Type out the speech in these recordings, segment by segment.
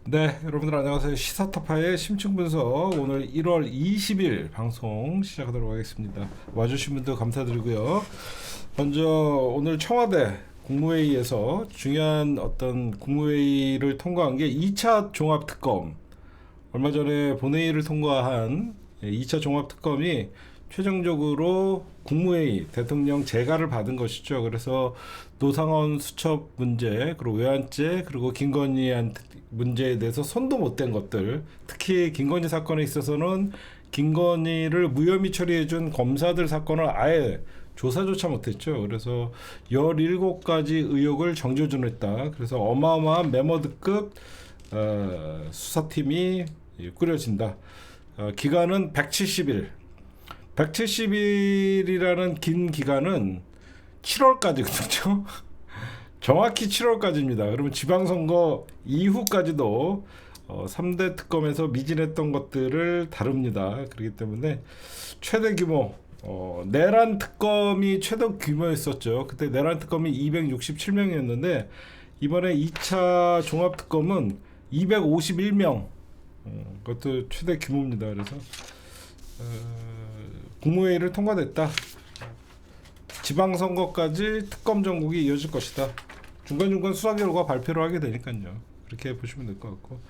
네, 여러분들 안녕하세요. 시사타파의 심층 분석 오늘 1월 20일 방송 시작하도록 하겠습니다. 와주신 분들 감사드리고요. 먼저 오늘 청와대 국무회의에서 중요한 어떤 국무회의를 통과한 게 2차 종합특검, 얼마 전에 본회의를 통과한 2차 종합특검이 최종적으로 국무회의 대통령 재가를 받은 것이죠. 그래서 노상원 수첩 문제, 그리고 외환죄, 그리고 김건희한 문제에 대해서 손도 못 댄 것들, 특히 김건희 사건에 있어서는 김건희를 무혐의 처리해준 검사들 사건을 아예 조사조차 못했죠. 그래서 17가지 의혹을 정조준했다. 그래서 어마어마한 메머드급 수사팀이 꾸려진다. 기간은 170일. 170일이라는 긴 기간은 7월까지거든요. 정확히 7월까지입니다. 그러면 지방선거 이후까지도 3대 특검에서 미진했던 것들을 다룹니다. 그렇기 때문에 최대 규모, 내란 특검이 최대 규모였었죠. 그때 내란 특검이 267명이었는데 이번에 2차 종합특검은 251명, 그것도 최대 규모입니다. 그래서 국무회의를 통과됐다. 지방선거까지 특검 전국이 이어질 것이다. 중간중간 수사 결과 발표를 하게 되니까요. 그렇게 보시면 될 것 같고,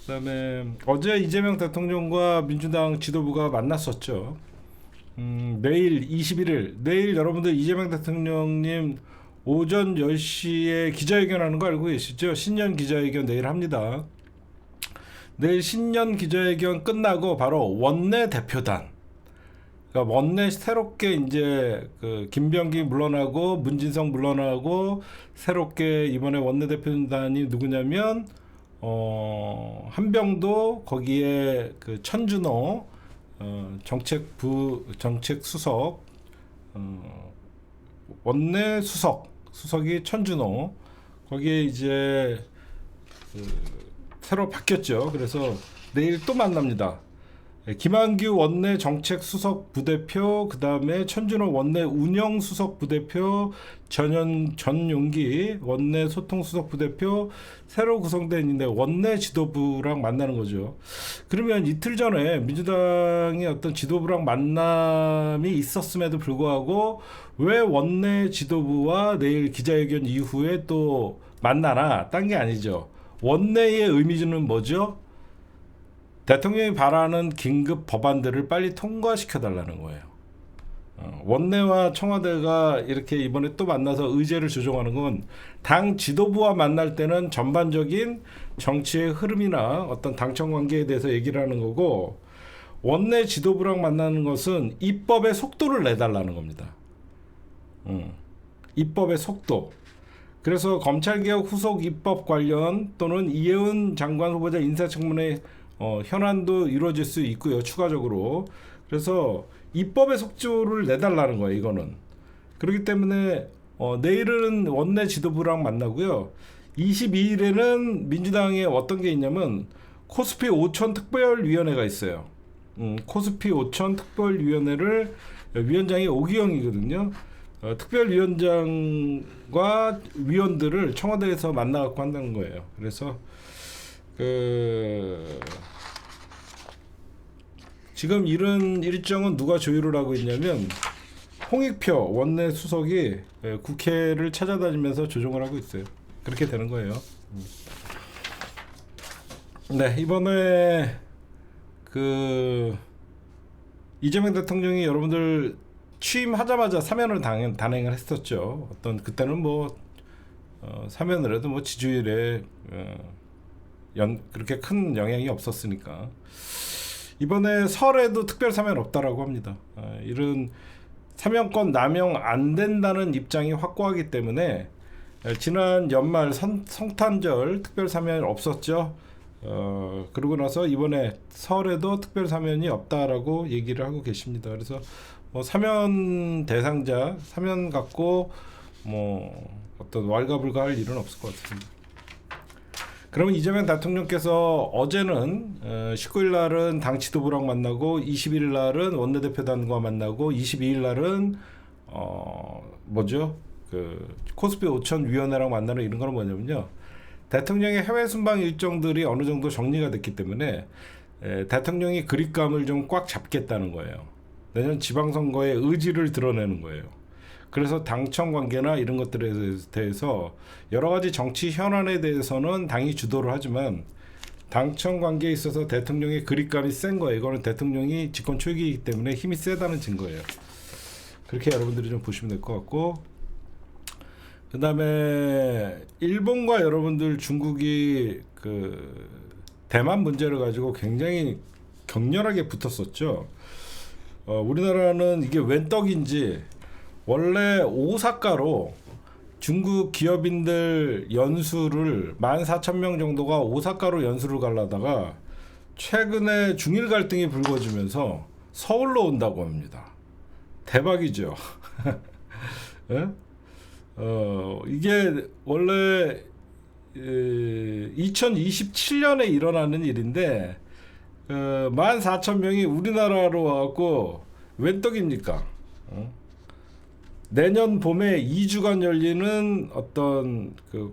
그다음에 어제 이재명 대통령과 민주당 지도부가 만났었죠. 내일 21일, 내일 여러분들 이재명 대통령님 오전 10시에 기자회견하는 거 알고 계시죠? 신년 기자회견 내일 합니다. 내일 신년 기자회견 끝나고 바로 원내 대표단, 그러니까 원내 새롭게 이제 그 김병기 물러나고 문진성 물러나고 새롭게 이번에 원내대표단이 누구냐면 한병도, 거기에 그 천준호 정책 수석, 원내 수석이 천준호, 거기에 이제 그 새로 바뀌었죠. 그래서 내일 또 만납니다. 김한규 원내 정책 수석 부대표, 그 다음에 천준호 원내 운영 수석 부대표, 전용기 원내 소통 수석 부대표, 새로 구성된 있는데 원내 지도부랑 만나는 거죠. 그러면 이틀 전에 민주당의 어떤 지도부랑 만남이 있었음에도 불구하고 왜 원내 지도부와 내일 기자회견 이후에 또 만나나? 딴 게 아니죠. 원내의 의미는 뭐죠? 대통령이 바라는 긴급 법안들을 빨리 통과시켜달라는 거예요. 원내와 청와대가 이렇게 이번에 또 만나서 의제를 조정하는 건 당 지도부와 만날 때는 전반적인 정치의 흐름이나 어떤 당청 관계에 대해서 얘기를 하는 거고, 원내 지도부랑 만나는 것은 입법의 속도를 내달라는 겁니다. 입법의 속도. 그래서 검찰개혁 후속 입법 관련 또는 이해운 장관 후보자 인사청문회 현안도 이루어질 수 있고요. 추가적으로. 그래서 입법의 속도를 내달라는 거예요. 이거는. 그렇기 때문에 내일은 원내 지도부랑 만나고요. 22일에는 민주당에 어떤 게 있냐면 코스피 5천 특별위원회가 있어요. 코스피 5천 특별위원회를 위원장이 오기영이거든요. 특별위원장과 위원들을 청와대에서 만나갖고 한다는 거예요. 그래서 지금 이런 일정은 누가 조율을 하고 있냐면 홍익표 원내 수석이 국회를 찾아다니면서 조정을 하고 있어요. 그렇게 되는 거예요. 네, 이번에 그 이재명 대통령이 여러분들 취임하자마자 사면을 단행을 했었죠. 어떤 그때는 뭐 사면을 해도 뭐 지지율에 그렇게 큰 영향이 없었으니까. 이번에 설에도 특별 사면 없다라고 합니다. 이런 사면권 남용 안 된다는 입장이 확고하기 때문에 지난 연말 성탄절 특별 사면 없었죠. 그러고 나서 이번에 설에도 특별 사면이 없다라고 얘기를 하고 계십니다. 그래서 뭐 사면 대상자, 사면 갖고 뭐 어떤 왈가불가할 일은 없을 것 같습니다. 그러면 이재명 대통령께서 어제는 19일 날은 당 지도부랑 만나고 21일 날은 원내대표단과 만나고 22일 날은 그 코스피 5천 위원회랑 만나는 이런 거는 뭐냐면요. 대통령의 해외 순방 일정들이 어느 정도 정리가 됐기 때문에 대통령이 그립감을 좀 꽉 잡겠다는 거예요. 내년 지방선거의 의지를 드러내는 거예요. 그래서 당청 관계나 이런 것들에 대해서 여러 가지 정치 현안에 대해서는 당이 주도를 하지만 당청 관계에 있어서 대통령의 그립감이 센 거예요. 이거는 대통령이 집권 초기이기 때문에 힘이 세다는 증거예요. 그렇게 여러분들이 좀 보시면 될 것 같고, 그 다음에 일본과 여러분들 중국이 그 대만 문제를 가지고 굉장히 격렬하게 붙었었죠. 우리나라는 이게 웬 떡인지 원래 오사카로 중국 기업인들 연수를 14,000명 정도가 오사카로 연수를 가려다가 최근에 중일 갈등이 불거지면서 서울로 온다고 합니다. 대박이죠. 예? 이게 원래 2027년에 일어나는 일인데 14,000명이 우리나라로 와갖고 웬 떡입니까? 내년 봄에 2주간 열리는 어떤 그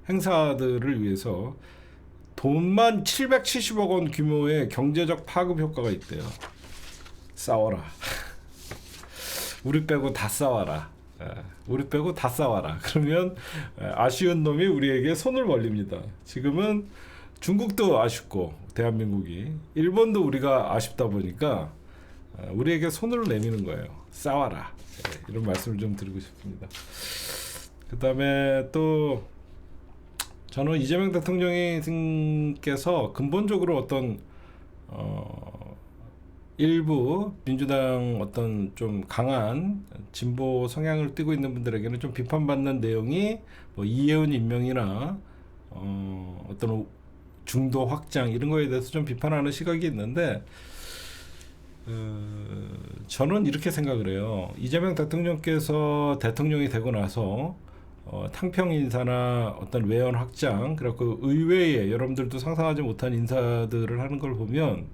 행사들을 위해서 돈만 770억 원 규모의 경제적 파급 효과가 있대요. 싸워라. 우리 빼고 다 싸워라. 우리 빼고 다 싸워라. 그러면 아쉬운 놈이 우리에게 손을 벌립니다. 지금은 중국도 아쉽고 대한민국이, 일본도 우리가 아쉽다 보니까 우리에게 손을 내미는 거예요. 싸워라. 이런 말씀을 좀 드리고 싶습니다. 그 다음에 또 저는 이재명 대통령께서 근본적으로 어떤 일부 민주당 어떤 좀 강한 진보 성향을 띠고 있는 분들에게는 좀 비판받는 내용이 뭐 이해운 임명이나 어떤 중도 확장 이런 거에 대해서 좀 비판하는 시각이 있는데, 저는 이렇게 생각을 해요. 이재명 대통령께서 대통령이 되고 나서 탕평 인사나 어떤 외연 확장, 그리고 의회에 여러분들도 상상하지 못한 인사들을 하는 걸 보면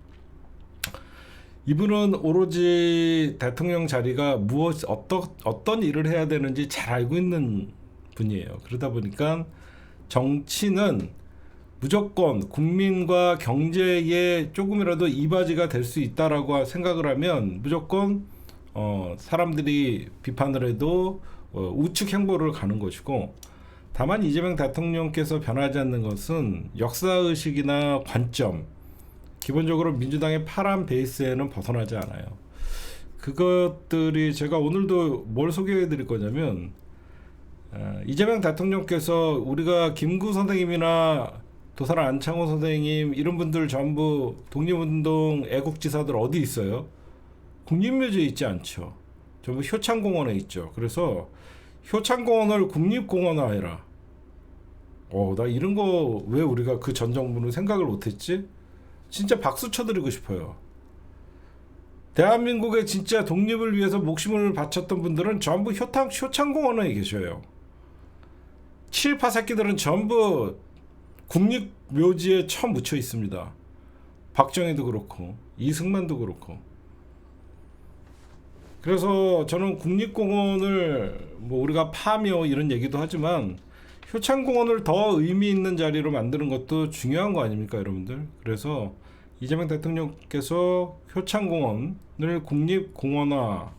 이분은 오로지 대통령 자리가 어떤 일을 해야 되는지 잘 알고 있는 분이에요. 그러다 보니까 정치는 무조건 국민과 경제에 조금이라도 이바지가 될 수 있다라고 생각을 하면 무조건 사람들이 비판을 해도 우측 행보를 가는 것이고, 다만 이재명 대통령께서 변하지 않는 것은 역사의식이나 관점, 기본적으로 민주당의 파란 베이스에는 벗어나지 않아요. 그것들이 제가 오늘도 뭘 소개해 드릴 거냐면, 이재명 대통령께서 우리가 김구 선생님이나 도사라 안창호 선생님 이런 분들 전부 독립운동 애국지사들 어디 있어요? 국립묘지에 있지 않죠. 전부 효창공원에 있죠. 그래서 효창공원을 국립공원화해라. 나 이런 거 왜 우리가 그 전 정부는 생각을 못했지? 진짜 박수 쳐드리고 싶어요. 대한민국의 진짜 독립을 위해서 목숨을 바쳤던 분들은 전부 효창공원에 계셔요. 친일파 새끼들은 전부 국립묘지에 처음 묻혀 있습니다. 박정희도 그렇고 이승만도 그렇고. 그래서 저는 국립공원을 뭐 우리가 파묘 이런 얘기도 하지만 효창공원을 더 의미 있는 자리로 만드는 것도 중요한 거 아닙니까, 여러분들? 그래서 이재명 대통령께서 효창공원을 국립공원화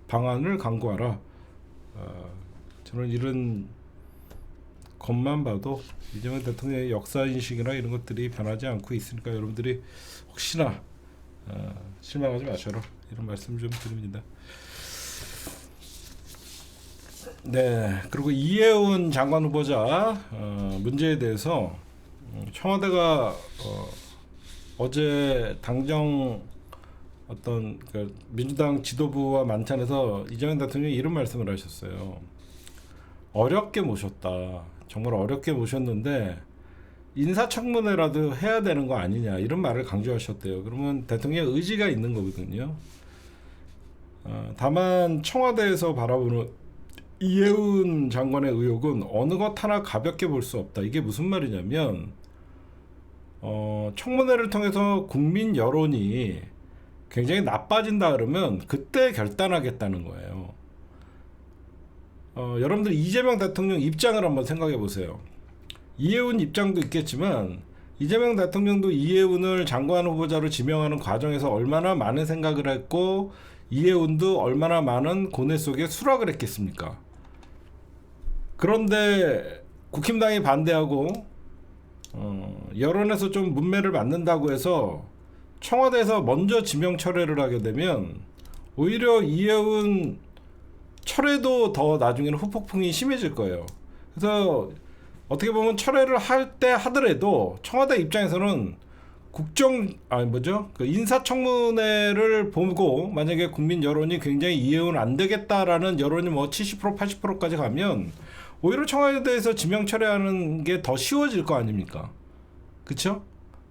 방안을 강구하라. 저는 이런 것만 봐도 이재명 대통령의 역사인식이나 이런 것들이 변하지 않고 있으니까 여러분들이 혹시나 실망하지 마셔라, 이런 말씀 좀 드립니다. 네, 그리고 이해운 장관 후보자 문제에 대해서 청와대가 어제 당정 어떤 그 민주당 지도부와 만찬에서 이재명 대통령이 이런 말씀을 하셨어요. 어렵게 모셨다. 정말 어렵게 모셨는데 인사청문회라도 해야 되는 거 아니냐, 이런 말을 강조하셨대요. 그러면 대통령의 의지가 있는 거거든요. 다만 청와대에서 바라보는 이해운 장관의 의혹은 어느 것 하나 가볍게 볼 수 없다. 이게 무슨 말이냐면 청문회를 통해서 국민 여론이 굉장히 나빠진다 그러면 그때 결단하겠다는 거예요. 여러분들 이재명 대통령 입장을 한번 생각해 보세요. 이해운 입장도 있겠지만 이재명 대통령도 이해운을 장관 후보자로 지명하는 과정에서 얼마나 많은 생각을 했고 이해운도 얼마나 많은 고뇌 속에 수락을 했겠습니까? 그런데 국힘당이 반대하고 여론에서 좀 문매를 맞는다고 해서 청와대에서 먼저 지명 철회를 하게 되면 오히려 이해운 철회도 더 나중에는 후폭풍이 심해질 거예요. 그래서 어떻게 보면 철회를 할 때 하더라도 청와대 입장에서는 그 인사청문회를 보고 만약에 국민 여론이 굉장히 이해는 안 되겠다라는 여론이 뭐 70% 80%까지 가면 오히려 청와대에서 지명 철회하는 게 더 쉬워질 거 아닙니까? 그쵸?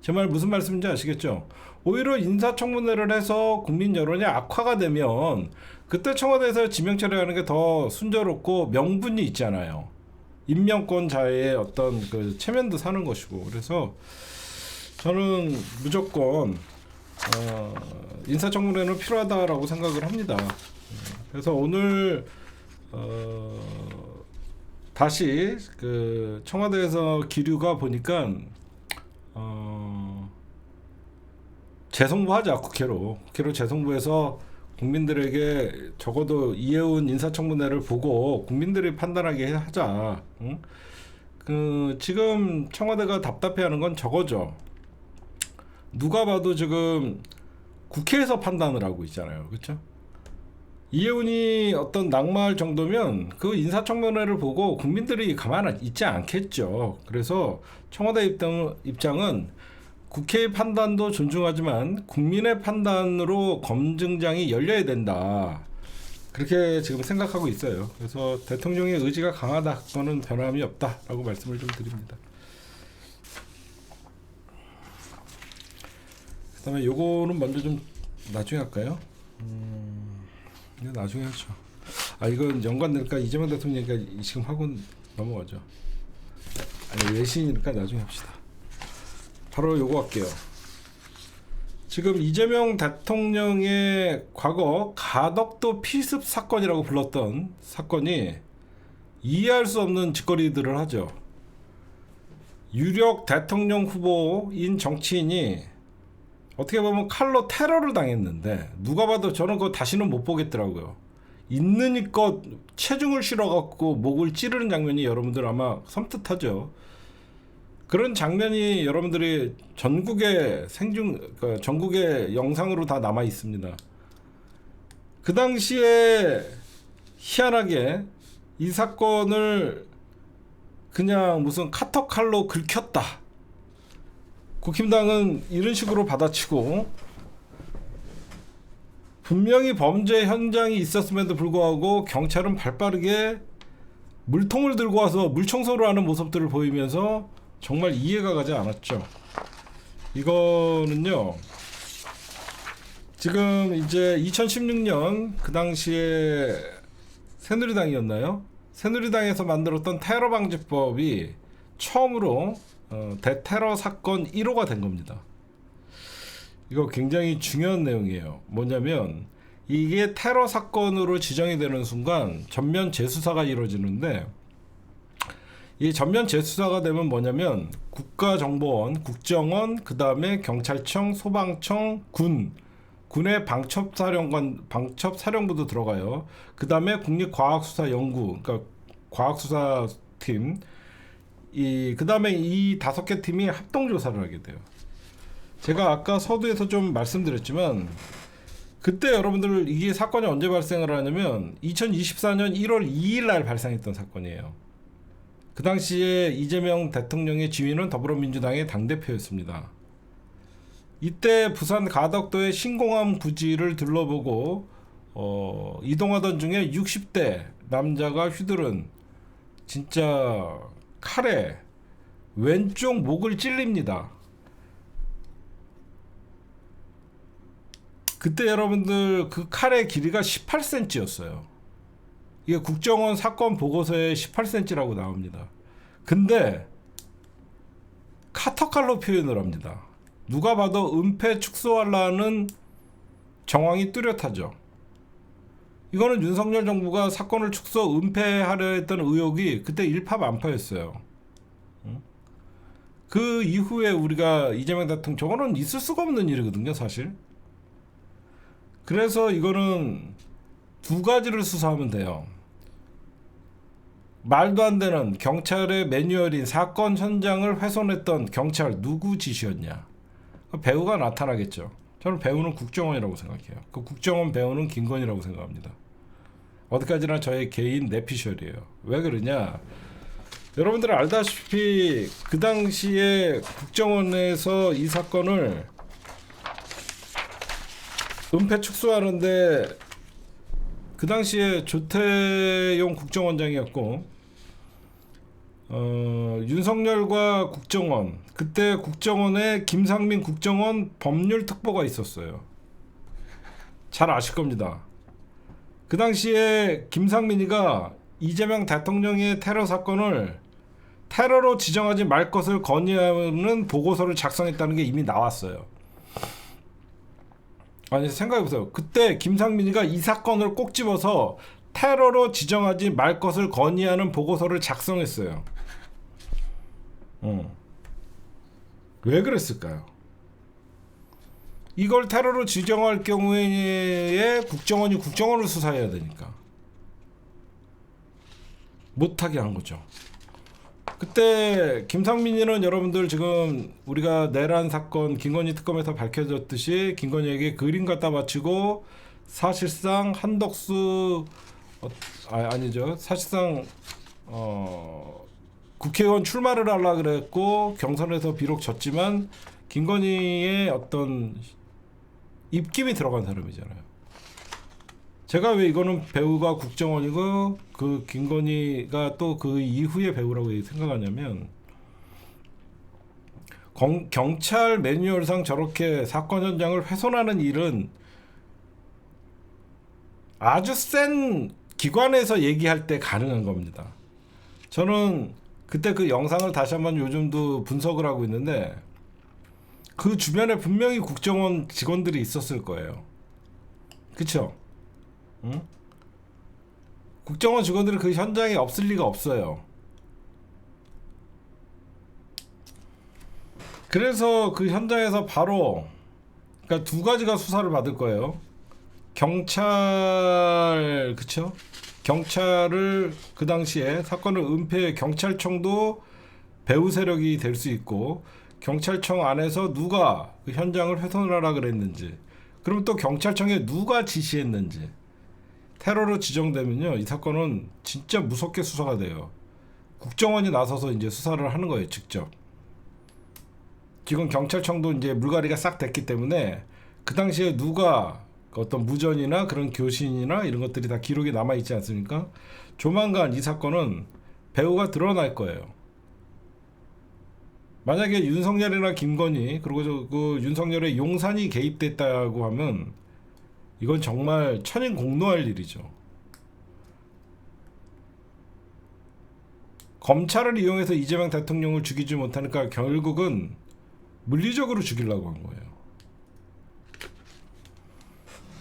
제 말 무슨 말씀인지 아시겠죠? 오히려 인사청문회를 해서 국민 여론이 악화가 되면 그때 청와대에서 지명 철회하는 게 더 순조롭고 명분이 있잖아요. 임명권자의 어떤 그 체면도 사는 것이고. 그래서 저는 무조건 인사청문회는 필요하다라고 생각을 합니다. 그래서 오늘 다시 그 청와대에서 기류가 보니까 재송부하자. 국회로 재송부해서 국민들에게 적어도 이해운 인사청문회를 보고 국민들이 판단하게 하자. 응? 그 지금 청와대가 답답해하는 건 저거죠. 누가 봐도 지금 국회에서 판단을 하고 있잖아요. 그렇죠? 이해운이 어떤 낙마할 정도면 그 인사청문회를 보고 국민들이 가만히 있지 않겠죠. 그래서 청와대 입장은 국회의 판단도 존중하지만 국민의 판단으로 검증장이 열려야 된다. 그렇게 지금 생각하고 있어요. 그래서 대통령의 의지가 강하다. 그거는 변함이 없다라고 말씀을 좀 드립니다. 그다음에 요거는 먼저 좀 나중에 할까요? 이거 나중에 하죠. 이건 연관될까? 이재명 대통령이니까 지금 하고 넘어가죠. 외신이니까 나중에 합시다. 바로 요거 할게요. 지금 이재명 대통령의 과거 가덕도 피습 사건이라고 불렀던 사건이 이해할 수 없는 짓거리들을 하죠. 유력 대통령 후보인 정치인이 어떻게 보면 칼로 테러를 당했는데 누가 봐도 저는 그거 다시는 못 보겠더라고요. 있는 이껏 체중을 실어갖고 목을 찌르는 장면이 여러분들 아마 섬뜩하죠. 그런 장면이 여러분들이 전국의 전국의 영상으로 다 남아 있습니다. 그 당시에 희한하게 이 사건을 그냥 무슨 카터칼로 긁혔다. 국힘당은 이런 식으로 받아치고 분명히 범죄 현장이 있었음에도 불구하고 경찰은 발빠르게 물통을 들고 와서 물청소를 하는 모습들을 보이면서 정말 이해가 가지 않았죠. 이거는요, 지금 이제 2016년 그 당시에 새누리당이었나요? 새누리당에서 만들었던 테러 방지법이 처음으로 대테러 사건 1호가 된 겁니다. 이거 굉장히 중요한 내용이에요. 뭐냐면 이게 테러 사건으로 지정이 되는 순간 전면 재수사가 이루어지는데, 이 전면 재수사가 되면 뭐냐면 국가정보원, 국정원, 그 다음에 경찰청, 소방청, 군의 방첩사령부도 들어가요. 그 다음에 국립과학수사연구, 그러니까 과학수사팀, 그 다음에 이 5개 팀이 합동조사를 하게 돼요. 제가 아까 서두에서 좀 말씀드렸지만, 그때 여러분들 이게 사건이 언제 발생을 하냐면 2024년 1월 2일 날 발생했던 사건이에요. 그 당시에 이재명 대통령의 지위는 더불어민주당의 당대표였습니다. 이때 부산 가덕도의 신공항 부지를 둘러보고 이동하던 중에 60대 남자가 휘두른 진짜 칼에 왼쪽 목을 찔립니다. 그때 여러분들 그 칼의 길이가 18cm였어요. 이게 국정원 사건 보고서에 18cm라고 나옵니다. 근데 카터칼로 표현을 합니다. 누가 봐도 은폐 축소하려는 정황이 뚜렷하죠. 이거는 윤석열 정부가 사건을 축소 은폐하려 했던 의혹이 그때 일파만파였어요. 그 이후에 우리가 이재명 대통령 저거는 있을 수가 없는 일이거든요, 사실. 그래서 이거는 두 가지를 수사하면 돼요. 말도 안 되는 경찰의 매뉴얼인 사건 현장을 훼손했던 경찰 누구 지시였냐? 배우가 나타나겠죠. 저는 배우는 국정원이라고 생각해요. 그 국정원 배우는 김건희라고 생각합니다. 어디까지나 저의 개인 내피셜이에요. 왜 그러냐? 여러분들 알다시피 그 당시에 국정원에서 이 사건을 은폐 축소하는데 그 당시에 조태용 국정원장이었고 윤석열과 국정원, 그때 국정원에 김상민 국정원 법률특보가 있었어요. 잘 아실 겁니다. 그 당시에 김상민이가 이재명 대통령의 테러 사건을 테러로 지정하지 말 것을 건의하는 보고서를 작성했다는 게 이미 나왔어요. 아니 생각해보세요. 그때 김상민이가 이 사건을 꼭 집어서 테러로 지정하지 말 것을 건의하는 보고서를 작성했어요. 왜 그랬을까요? 이걸 테러로 지정할 경우에 국정원이 국정원을 수사해야 되니까 못하게 한 거죠. 그때 김상민이는 여러분들 지금 우리가 내란 사건 김건희 특검에서 밝혀졌듯이 김건희에게 그림 갖다 바치고 사실상 한덕수 아니죠. 사실상 국회의원 출마를 하려고 그랬고 경선에서 비록 졌지만 김건희의 어떤 입김이 들어간 사람이잖아요. 제가 왜 이거는 배우가 국정원이고 그 김건희가 또 그 이후의 배우라고 생각하냐면 경찰 매뉴얼상 저렇게 사건 현장을 훼손하는 일은 아주 센 기관에서 얘기할 때 가능한 겁니다. 저는 그때 그 영상을 다시 한번 요즘도 분석을 하고 있는데 그 주변에 분명히 국정원 직원들이 있었을 거예요. 그쵸? 응? 국정원 직원들이 그 현장에 없을 리가 없어요. 그래서 그 현장에서 바로 그러니까 두 가지가 수사를 받을 거예요. 경찰 그쵸? 경찰을 그 당시에 사건을 은폐 경찰청도 배후 세력이 될 수 있고 경찰청 안에서 누가 그 현장을 훼손하라 그랬는지 그럼 또 경찰청에 누가 지시했는지 테러로 지정되면요 이 사건은 진짜 무섭게 수사가 돼요. 국정원이 나서서 이제 수사를 하는 거예요 직접. 지금 경찰청도 이제 물갈이가 싹 됐기 때문에 그 당시에 누가 어떤 무전이나 그런 교신이나 이런 것들이 다 기록이 남아 있지 않습니까? 조만간 이 사건은 배우가 드러날 거예요. 만약에 윤석열이나 김건희 그리고 그 윤석열의 용산이 개입됐다고 하면 이건 정말 천인공노할 일이죠. 검찰을 이용해서 이재명 대통령을 죽이지 못하니까 결국은 물리적으로 죽이려고 한 거예요.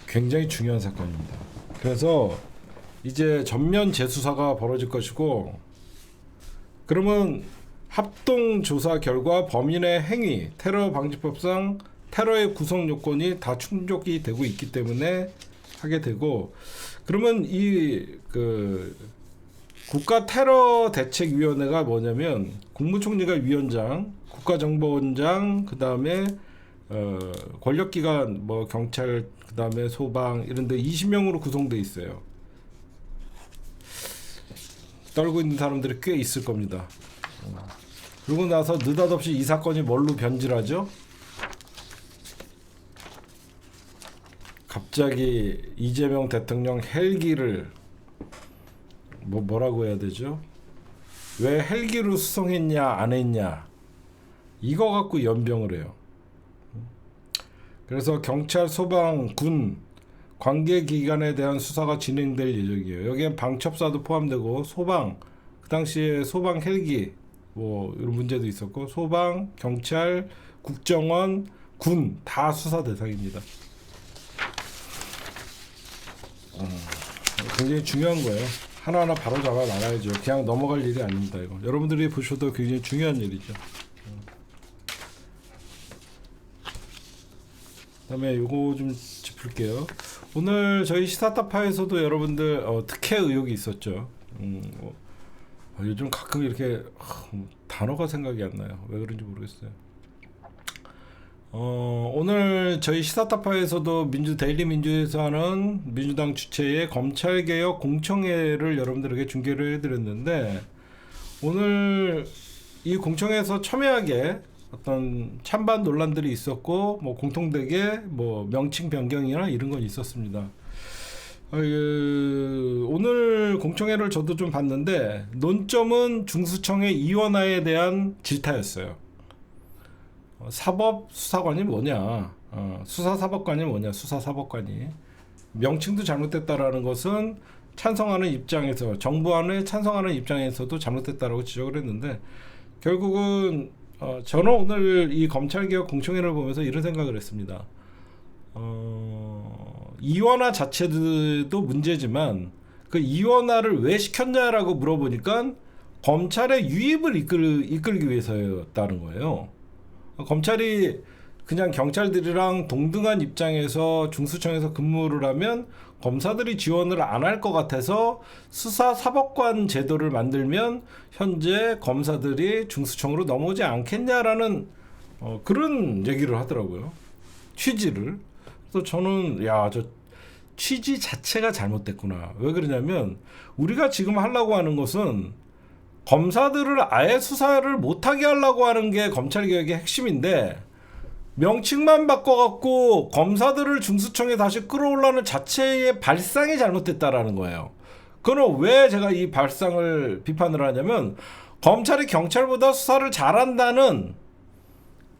굉장히 중요한 사건입니다. 그래서 이제 전면 재수사가 벌어질 것이고 그러면 합동 조사 결과 범인의 행위, 테러 방지법상 테러의 구성 요건이 다 충족이 되고 있기 때문에 하게 되고 그러면 이 그 국가 테러 대책위원회가 뭐냐면 국무총리가 위원장, 국가정보원장, 그 다음에 권력기관 뭐 경찰, 그 다음에 소방 이런데 20명으로 구성돼 있어요. 떨고 있는 사람들이 꽤 있을 겁니다. 그러고 나서 느닷없이 이 사건이 뭘로 변질하죠? 갑자기 이재명 대통령 헬기를 뭐라고 해야 되죠? 왜 헬기로 수송했냐 안 했냐 이거 갖고 연병을 해요. 그래서 경찰, 소방, 군 관계 기관에 대한 수사가 진행될 예정이에요. 여기엔 방첩사도 포함되고 소방 그 당시에 소방 헬기 뭐 이런 문제도 있었고 소방, 경찰, 국정원, 군 다 수사 대상입니다. 굉장히 중요한 거예요. 하나하나 바로 잡아 나가야죠. 그냥 넘어갈 일이 아닙니다. 이거 여러분들이 보셔도 굉장히 중요한 일이죠. 그다음에 요거 좀 짚을게요. 오늘 저희 시사타파에서도 여러분들 특혜 의혹이 있었죠. 요즘 가끔 이렇게 단어가 생각이 안 나요. 왜 그런지 모르겠어요. 오늘 저희 시사타파에서도 데일리 민주에서 하는 민주당 주최의 검찰개혁 공청회를 여러분들에게 중계를 해드렸는데, 오늘 이 공청회에서 첨예하게 어떤 찬반 논란들이 있었고, 뭐 공통되게 뭐 명칭 변경이나 이런 건 있었습니다. 오늘 공청회를 저도 좀 봤는데, 논점은 중수청의 이원화에 대한 질타였어요. 사법수사관이 뭐냐, 수사사법관이 뭐냐, 수사사법관이 명칭도 잘못됐다라는 것은 찬성하는 입장에서, 정부 안에 찬성하는 입장에서도 잘못됐다라고 지적을 했는데, 결국은 저는 오늘 이 검찰개혁 공청회를 보면서 이런 생각을 했습니다. 이원화 자체도 문제지만 그 이원화를 왜 시켰냐라고 물어보니까 검찰의 유입을 이끌기 위해서였다는 거예요. 검찰이 그냥 경찰들이랑 동등한 입장에서 중수청에서 근무를 하면 검사들이 지원을 안 할 것 같아서 수사사법관 제도를 만들면 현재 검사들이 중수청으로 넘어오지 않겠냐라는 그런 얘기를 하더라고요. 취지를. 그래서 저는 저 취지 자체가 잘못됐구나. 왜 그러냐면 우리가 지금 하려고 하는 것은 검사들을 아예 수사를 못하게 하려고 하는 게 검찰개혁의 핵심인데, 명칭만 바꿔갖고 검사들을 중수청에 다시 끌어올라는 자체의 발상이 잘못됐다라는 거예요. 그럼 왜 제가 이 발상을 비판을 하냐면, 검찰이 경찰보다 수사를 잘한다는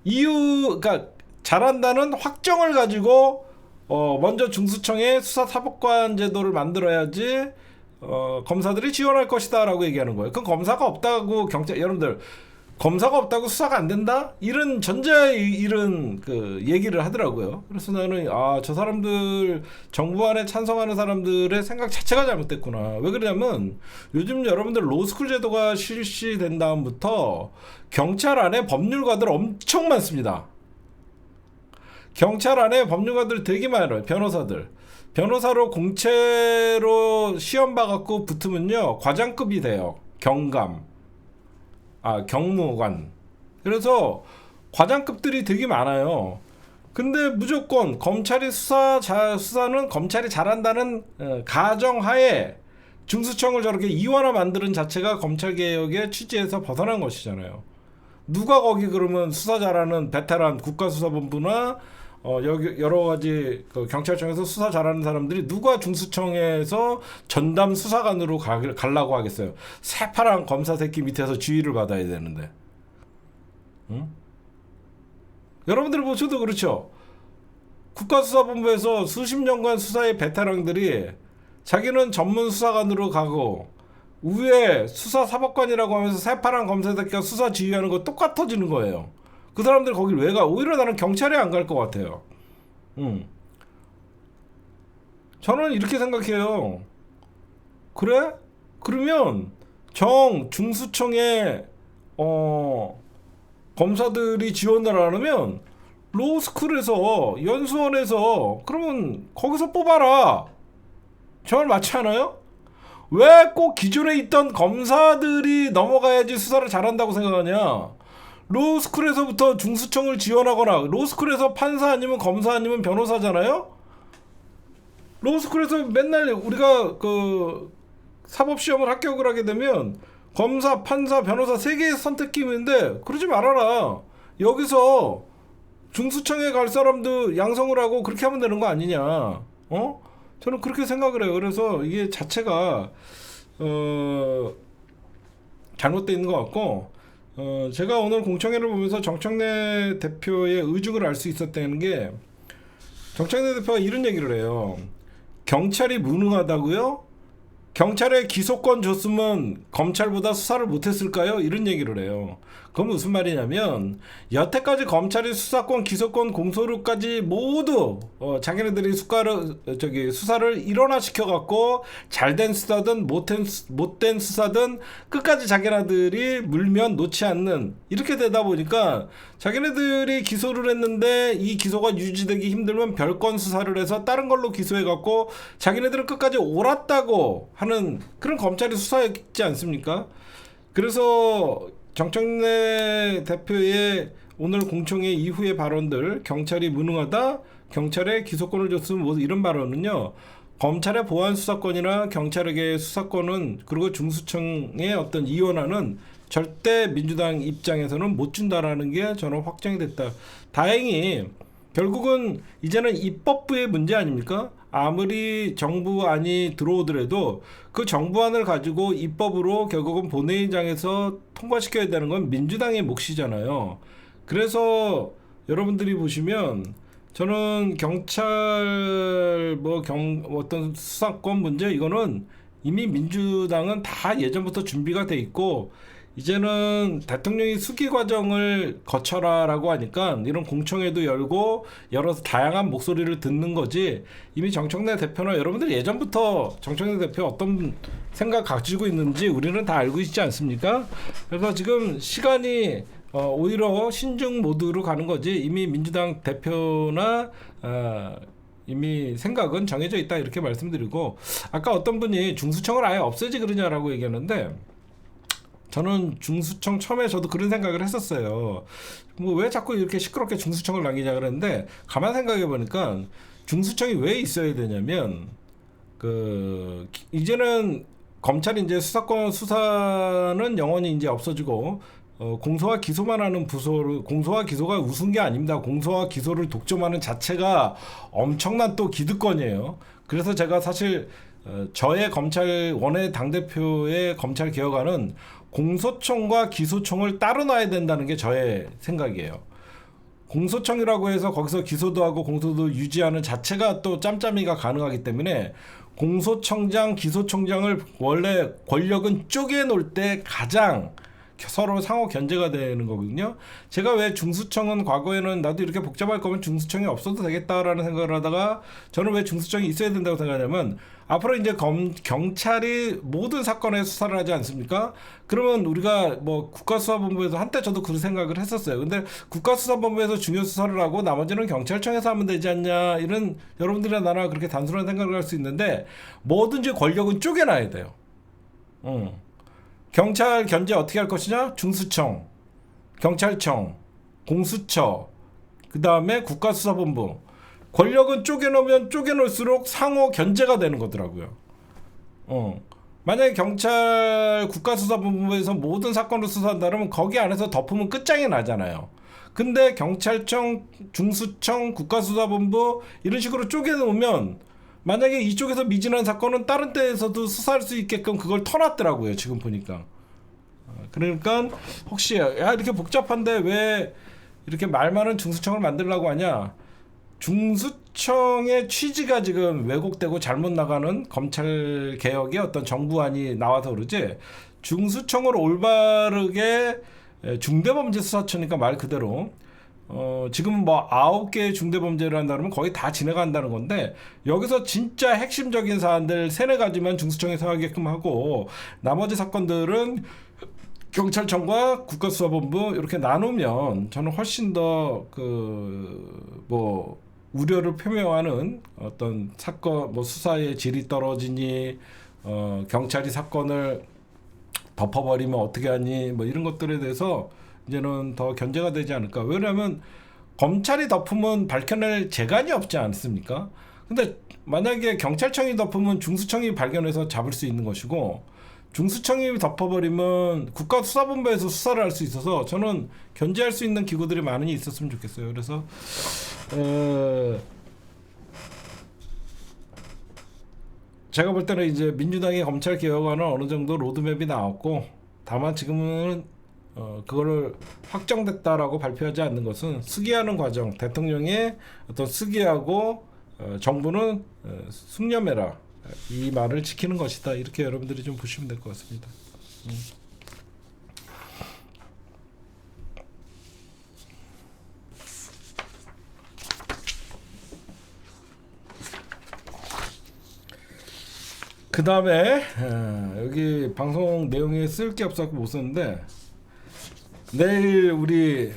그러니까 잘한다는 확정을 가지고 먼저 중수청에 수사사법관 제도를 만들어야지 검사들이 지원할 것이다라고 얘기하는 거예요. 그럼 검사가 없다고 여러분들 검사가 없다고 수사가 안 된다? 이런 이런 그 얘기를 하더라고요. 그래서 나는 저 사람들 정부 안에 찬성하는 사람들의 생각 자체가 잘못됐구나. 왜 그러냐면 요즘 여러분들 로스쿨 제도가 실시된 다음부터 경찰 안에 법률가들 엄청 많습니다. 경찰 안에 법률가들 되게 많아요. 변호사로 공채로 시험 봐갖고 붙으면요 과장급이 돼요. 경무관. 그래서 과장급들이 되게 많아요. 근데 무조건 검찰이 수사는 검찰이 잘한다는 가정하에 중수청을 저렇게 이원화 만드는 자체가 검찰개혁의 취지에서 벗어난 것이잖아요. 누가 거기 그러면 수사 잘하는 베테랑 국가수사본부나 여기 여러 가지 경찰청에서 수사 잘하는 사람들이 누가 중수청에서 전담 수사관으로 가려고 하겠어요. 새파란 검사 새끼 밑에서 지휘를 받아야 되는데. 응? 여러분들 보셔도 그렇죠. 국가수사본부에서 수십 년간 수사의 베테랑들이 자기는 전문 수사관으로 가고 위에 수사사법관이라고 하면서 새파란 검사 새끼가 수사 지휘하는 거 똑같아지는 거예요. 그 사람들 거길 왜 가? 오히려 나는 경찰에 안 갈 것 같아요. 저는 이렇게 생각해요. 그래? 그러면 중수청에 검사들이 지원을 안 하면 로스쿨에서 연수원에서 그러면 거기서 뽑아라. 저 말 맞지 않아요? 왜 꼭 기존에 있던 검사들이 넘어가야지 수사를 잘한다고 생각하냐? 로스쿨에서부터 중수청을 지원하거나, 로스쿨에서 판사 아니면 검사 아니면 변호사잖아요. 로스쿨에서 맨날 우리가 그 사법시험을 합격을 하게 되면 검사, 판사, 변호사 3개의 선택기인데 그러지 말아라. 여기서 중수청에 갈 사람도 양성을 하고 그렇게 하면 되는 거 아니냐. 저는 그렇게 생각을 해요. 그래서 이게 자체가 잘못되어 있는 것 같고, 제가 오늘 공청회를 보면서 정청래 대표의 의중을 알 수 있었다는 게, 정청래 대표가 이런 얘기를 해요. 경찰이 무능하다고요? 경찰에 기소권 줬으면 검찰보다 수사를 못했을까요? 이런 얘기를 해요. 그건 무슨 말이냐면 여태까지 검찰이 수사권, 기소권, 공소류까지 모두 자기네들이 수사를 일원화시켜 갖고 잘된 수사든 못된 수사든 끝까지 자기네들이 물면 놓지 않는, 이렇게 되다 보니까 자기네들이 기소를 했는데 이 기소가 유지되기 힘들면 별건 수사를 해서 다른 걸로 기소해 갖고 자기네들은 끝까지 옳았다고 하는 그런 검찰이 수사였지 않습니까? 그래서 정청래 대표의 오늘 공청회 이후의 발언들, 경찰이 무능하다, 경찰에 기소권을 줬으면 뭐 이런 발언은요, 검찰의 보안 수사권이나 경찰에게 수사권은, 그리고 중수청의 어떤 이원화는 절대 민주당 입장에서는 못 준다라는 게 저는 확정이 됐다. 다행히 결국은 이제는 입법부의 문제 아닙니까? 아무리 정부안이 들어오더라도 그 정부안을 가지고 입법으로 결국은 본회의장에서 통과시켜야 되는 건 민주당의 몫이잖아요. 그래서 여러분들이 보시면 저는 경찰 어떤 수사권 문제, 이거는 이미 민주당은 다 예전부터 준비가 돼 있고, 이제는 대통령이 수기 과정을 거쳐라라고 하니까 이런 공청회도 열고 열어서 다양한 목소리를 듣는 거지, 이미 정청래 대표나 여러분들이 예전부터 정청래 대표 어떤 생각 가지고 있는지 우리는 다 알고 있지 않습니까? 그래서 지금 시간이 오히려 신중 모드로 가는 거지, 이미 민주당 대표나 이미 생각은 정해져 있다, 이렇게 말씀드리고, 아까 어떤 분이 중수청을 아예 없애지 그러냐라고 얘기하는데, 저는 중수청 처음에 저도 그런 생각을 했었어요. 뭐 왜 자꾸 이렇게 시끄럽게 중수청을 남기냐 그랬는데, 가만 생각해 보니까 중수청이 왜 있어야 되냐면, 이제는 검찰이 이제 수사는 영원히 이제 없어지고, 공소와 기소만 하는 부서로, 공소와 기소가 우스운 게 아닙니다. 공소와 기소를 독점하는 자체가 엄청난 또 기득권이에요. 그래서 제가 사실 저의 검찰 원외 당대표의 검찰 개혁안은 공소청과 기소청을 따로 놔야 된다는 게 저의 생각이에요. 공소청이라고 해서 거기서 기소도 하고 공소도 유지하는 자체가 또 짬짬이가 가능하기 때문에, 공소청장, 기소청장을 원래 권력은 쪼개놓을 때 가장 서로 상호 견제가 되는 거거든요. 제가 왜 중수청은 과거에는 나도 이렇게 복잡할 거면 중수청이 없어도 되겠다라는 생각을 하다가, 저는 왜 중수청이 있어야 된다고 생각하냐면, 앞으로 이제 경찰이 모든 사건에 수사를 하지 않습니까? 그러면 우리가 뭐 국가수사본부에서, 한때 저도 그런 생각을 했었어요. 근데 국가수사본부에서 중요 수사를 하고 나머지는 경찰청에서 하면 되지 않냐, 이런, 여러분들이나 나나 그렇게 단순한 생각을 할 수 있는데, 뭐든지 권력은 쪼개놔야 돼요. 경찰 견제 어떻게 할 것이냐? 중수청, 경찰청, 공수처, 그 다음에 국가수사본부. 권력은 쪼개놓으면 쪼개놓을수록 상호 견제가 되는 거더라고요. 만약에 경찰 국가수사본부에서 모든 사건을 수사한다면 거기 안에서 덮으면 끝장이 나잖아요. 근데 경찰청, 중수청, 국가수사본부 이런 식으로 쪼개놓으면, 만약에 이쪽에서 미진한 사건은 다른 데에서도 수사할 수 있게끔 그걸 터놨더라고요, 지금 보니까. 그러니까 혹시 이렇게 복잡한데 왜 이렇게 말 많은 중수청을 만들려고 하냐, 중수청의 취지가 지금 왜곡되고 잘못 나가는 검찰 개혁의 어떤 정부안이 나와서 그러지, 중수청을 올바르게 중대범죄수사처니까 말 그대로 지금 뭐 9개의 중대범죄를 한다 그러면 거의 다 진행한다는 건데, 여기서 진짜 핵심적인 사안들 3-4가지만 중수청에서 하게끔 하고 나머지 사건들은 경찰청과 국가수사본부 이렇게 나누면, 저는 훨씬 더 우려를 표명하는 어떤 사건, 수사의 질이 떨어지니, 경찰이 사건을 덮어버리면 어떻게 하니, 이런 것들에 대해서 이제는 더 견제가 되지 않을까. 왜냐하면 검찰이 덮으면 밝혀낼 재간이 없지 않습니까? 근데 만약에 경찰청이 덮으면 중수청이 발견해서 잡을 수 있는 것이고, 중수청이 덮어버리면 국가수사본부에서 수사를 할 수 있어서, 저는 견제할 수 있는 기구들이 많이 있었으면 좋겠어요. 그래서 제가 볼 때는 이제 민주당의 검찰 개혁안은 어느 정도 로드맵이 나왔고, 다만 지금은 그거를 확정됐다라고 발표하지 않는 것은 수기하는 과정, 대통령의 어떤 수기하고 정부는 숙려매라, 이 말을 지키는 것이다, 이렇게 여러분들이 좀 보시면 될 것 같습니다. 그 다음에 여기 방송 내용에 쓸 게 없어서 못 썼는데, 내일 우리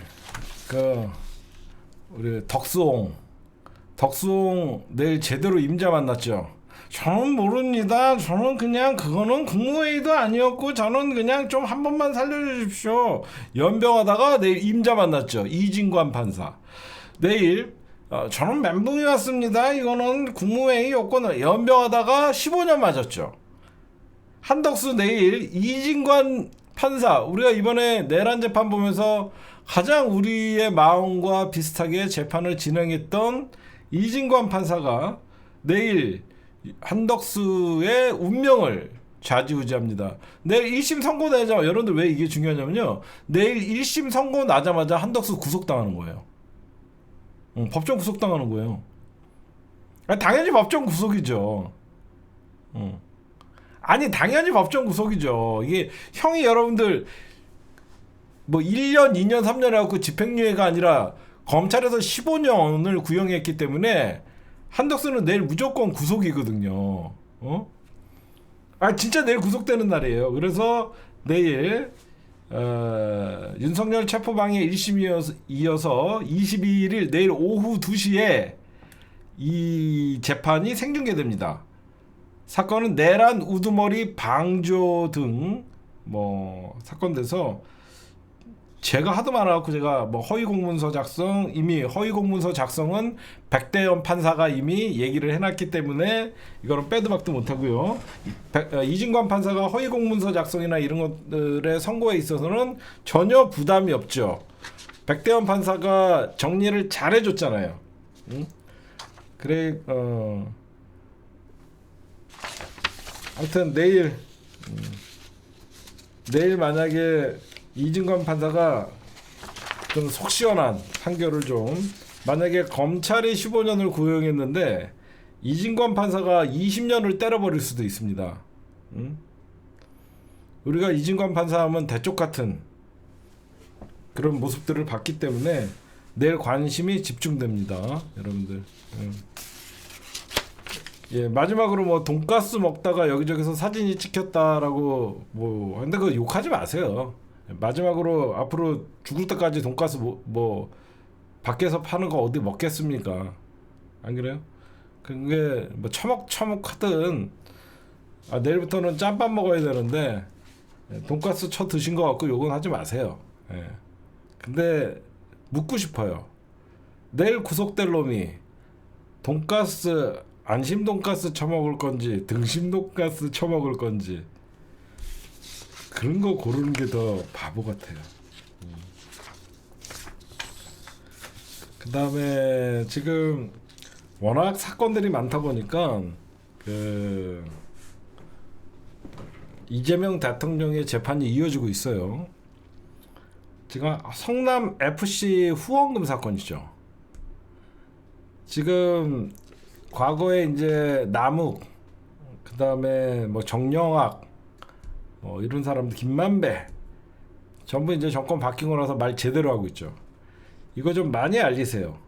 덕수옹 내일 제대로 임자 만났죠. 저는 모릅니다. 저는 그냥 그거는 국무회의도 아니었고 저는 그냥 좀 한 번만 살려주십시오. 연병하다가 내일 임자 만났죠. 이진관 판사. 내일 저는 멘붕이 왔습니다. 이거는 국무회의 요건을 연병하다가 15년 맞았죠. 한덕수 내일 이진관 판사, 우리가 이번에 내란 재판 보면서 가장 우리의 마음과 비슷하게 재판을 진행했던 이진관 판사가 내일 한덕수의 운명을 좌지우지합니다. 내일 1심 선고 나자마자, 여러분들 왜 이게 중요하냐면요, 내일 1심 선고 나자마자 한덕수 구속당하는 거예요. 법정 구속당하는 거예요. 당연히 법정 구속이죠. 아니 당연히 법정 구속이죠. 이게 형이 여러분들 뭐 1년, 2년, 3년 해갖고 집행유예가 아니라 검찰에서 15년을 구형했기 때문에 한덕수는 내일 무조건 구속이거든요. 진짜 내일 구속되는 날이에요. 그래서 내일 윤석열 체포방해 1심 이어서 22일 내일 오후 2시에 이 재판이 생중계됩니다. 사건은 내란 우두머리 방조 등 뭐 사건 돼서 제가 하도 많아갖고 제가 뭐 허위공문서 작성, 이미 허위공문서 작성은 백대현 판사가 이미 얘기를 해놨기 때문에 이거는 빼도 박도 못하고요. 이진관 판사가 허위공문서 작성이나 이런 것들의 선고에 있어서는 전혀 부담이 없죠. 백대현 판사가 정리를 잘해줬잖아요. 그래, 아무튼 내일 만약에 이진관 판사가 좀 속 시원한 판결을 좀, 만약에 검찰이 15년을 구형했는데 이진관 판사가 20년을 때려버릴 수도 있습니다. 우리가 이진관 판사 하면 대쪽 같은 그런 모습들을 봤기 때문에 내일 관심이 집중됩니다, 여러분들. 예, 마지막으로 뭐 돈가스 먹다가 여기저기서 사진이 찍혔다라고 뭐 근데 그거 욕하지 마세요. 마지막으로 앞으로 죽을 때까지 돈가스 뭐 밖에서 파는 거 어디 먹겠습니까? 안 그래요? 그게 뭐 처먹 하든 내일부터는 짬밥 먹어야 되는데 돈가스 쳐 드신 거 같고 욕은 하지 마세요. 예. 근데 묻고 싶어요. 내일 구속될 놈이 돈가스, 안심 돈가스 처먹을 건지 등심 돈가스 처먹을 건지 그런 거 고르는 게 더 바보 같아요. 그 다음에 지금 워낙 사건들이 많다 보니까 이재명 대통령의 재판이 이어지고 있어요. 지금 성남 FC 후원금 사건이죠. 지금 과거에 이제 남욱, 그 다음에 뭐 정영학, 뭐 이런 사람들, 김만배, 전부 이제 정권 바뀌고 나서 말 제대로 하고 있죠. 이거 좀 많이 알리세요.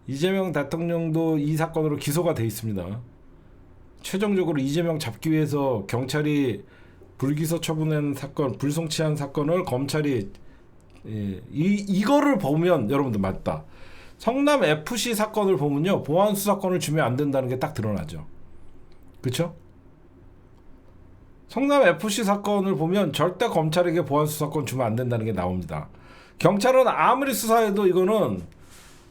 이재명 대통령도 이 사건으로 기소가 돼 있습니다. 최종적으로 이재명 잡기 위해서 경찰이 불기소 처분한 사건, 불송치한 사건을 검찰이 이거를 보면 여러분들 맞다. 성남 FC 사건을 보면요, 보안 수사권을 주면 안 된다는 게 딱 드러나죠. 그렇죠? 성남 FC 사건을 보면 절대 검찰에게 보안 수사권 주면 안 된다는 게 나옵니다. 경찰은 아무리 수사해도 이거는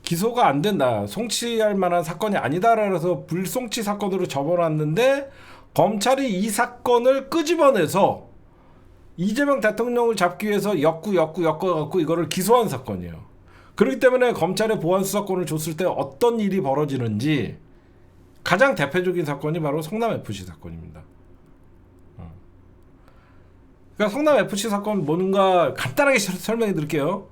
기소가 안 된다, 송치할 만한 사건이 아니다라서 불송치 사건으로 접어놨는데 검찰이 이 사건을 끄집어내서 이재명 대통령을 잡기 위해서 엮어갖고 이거를 기소한 사건이에요. 그렇기 때문에 검찰에 보안 수사권을 줬을 때 어떤 일이 벌어지는지 가장 대표적인 사건이 바로 성남 FC 사건입니다. 그러니까 성남 FC 사건 뭔가 간단하게 설명해 드릴게요.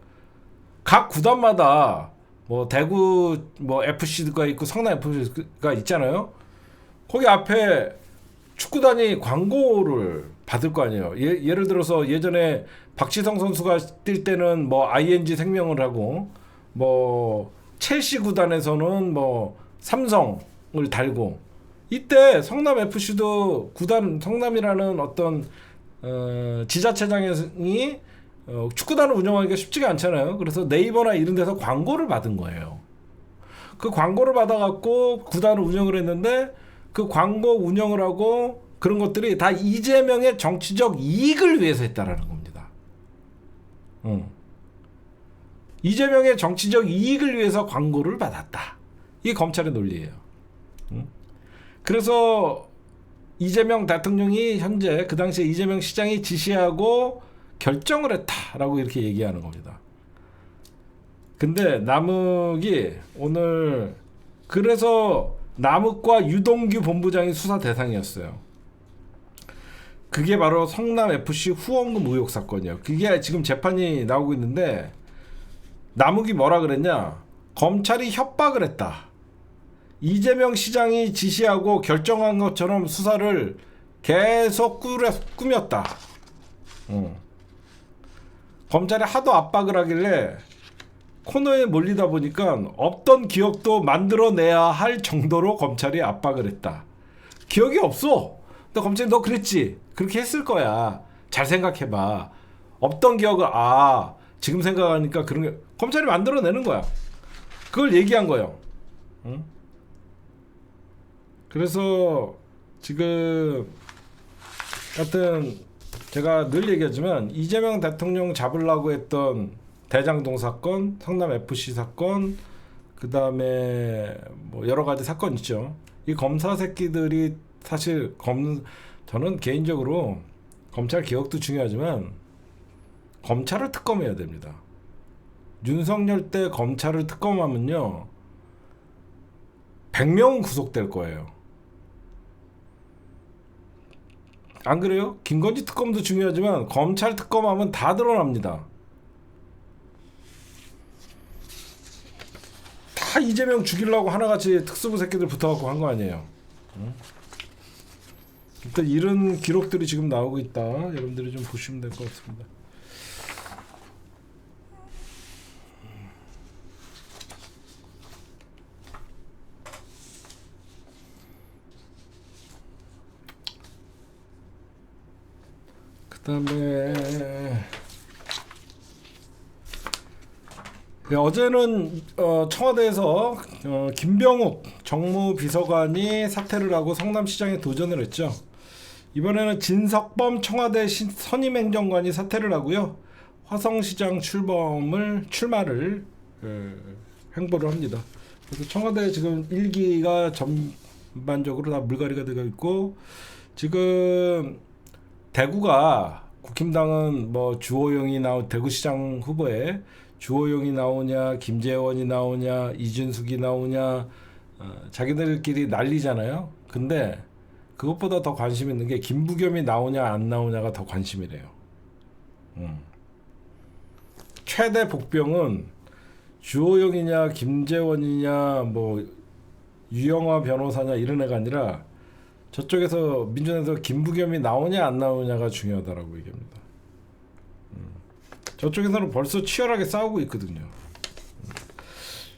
각 구단마다 뭐 대구 뭐 FC가 있고 성남 FC가 있잖아요. 거기 앞에 축구단이 광고를 받을 거 아니에요. 예를 들어서 예전에 박지성 선수가 뛸 때는 뭐 ING 생명을 하고, 뭐 첼시 구단에서는 뭐 삼성을 달고, 이때 성남 FC도 구단 성남이라는 어떤 지자체장이 축구단을 운영하기가 쉽지가 않잖아요. 그래서 네이버나 이런 데서 광고를 받은 거예요. 그 광고를 받아갖고 구단을 운영을 했는데 그 광고 운영을 하고 그런 것들이 다 이재명의 정치적 이익을 위해서 했다라는 겁니다. 이재명의 정치적 이익을 위해서 광고를 받았다. 이게 검찰의 논리예요. 그래서 이재명 대통령이 현재 그 당시에 이재명 시장이 지시하고 결정을 했다라고 이렇게 얘기하는 겁니다. 근데 남욱이 오늘 그래서 남욱과 유동규 본부장이 수사 대상이었어요. 그게 바로 성남FC 후원금 의혹 사건이에요. 그게 지금 재판이 나오고 있는데 남욱이 뭐라 그랬냐? 검찰이 협박을 했다. 이재명 시장이 지시하고 결정한 것처럼 수사를 계속 꾸몄다. 검찰이 하도 압박을 하길래 코너에 몰리다 보니까 없던 기억도 만들어내야 할 정도로 검찰이 압박을 했다. 기억이 없어. 근데 검찰이 너 그랬지. 그렇게 했을 거야. 잘 생각해봐. 없던 기억을 지금 생각하니까 그런 게 검찰이 만들어내는 거야. 그걸 얘기한 거예요. 응? 그래서 지금 하여튼 제가 늘 얘기하지만 이재명 대통령 잡으려고 했던 대장동 사건, 성남FC 사건, 그 다음에 뭐 여러 가지 사건 있죠. 이 검사 새끼들이 사실 저는 개인적으로 검찰 개혁도 중요하지만 검찰을 특검해야 됩니다. 윤석열 때 검찰을 특검하면요 100명은 구속될 거예요. 안 그래요? 김건희 특검도 중요하지만 검찰 특검하면 다 드러납니다. 다 이재명 죽이려고 하나같이 특수부 새끼들 붙어갖고 한 거 아니에요. 응? 일단 이런 기록들이 지금 나오고 있다. 여러분들이 좀 보시면 될 것 같습니다. 그 다음에 어제는 청와대에서 김병욱 정무비서관이 사퇴를 하고 성남시장에 도전을 했죠. 이번에는 진석범 청와대 선임행정관이 사퇴를 하고요. 화성시장 출마를 행보를 합니다. 그래서 청와대 지금 1기가 전반적으로 다 물갈이가 되고 있고 지금 대구가 국힘당은 뭐 주호영이 대구시장 후보에 주호영이 나오냐 김재원이 나오냐 이준숙이 나오냐 자기들끼리 난리잖아요. 근데 그것보다 더 관심 있는 게 김부겸이 나오냐 안 나오냐가 더 관심이래요. 최대 복병은 주호영이냐 김재원이냐 뭐 유영화 변호사냐 이런 애가 아니라 저쪽에서 민주당에서 김부겸이 나오냐 안 나오냐가 중요하다라고 얘기합니다. 저쪽에서는 벌써 치열하게 싸우고 있거든요.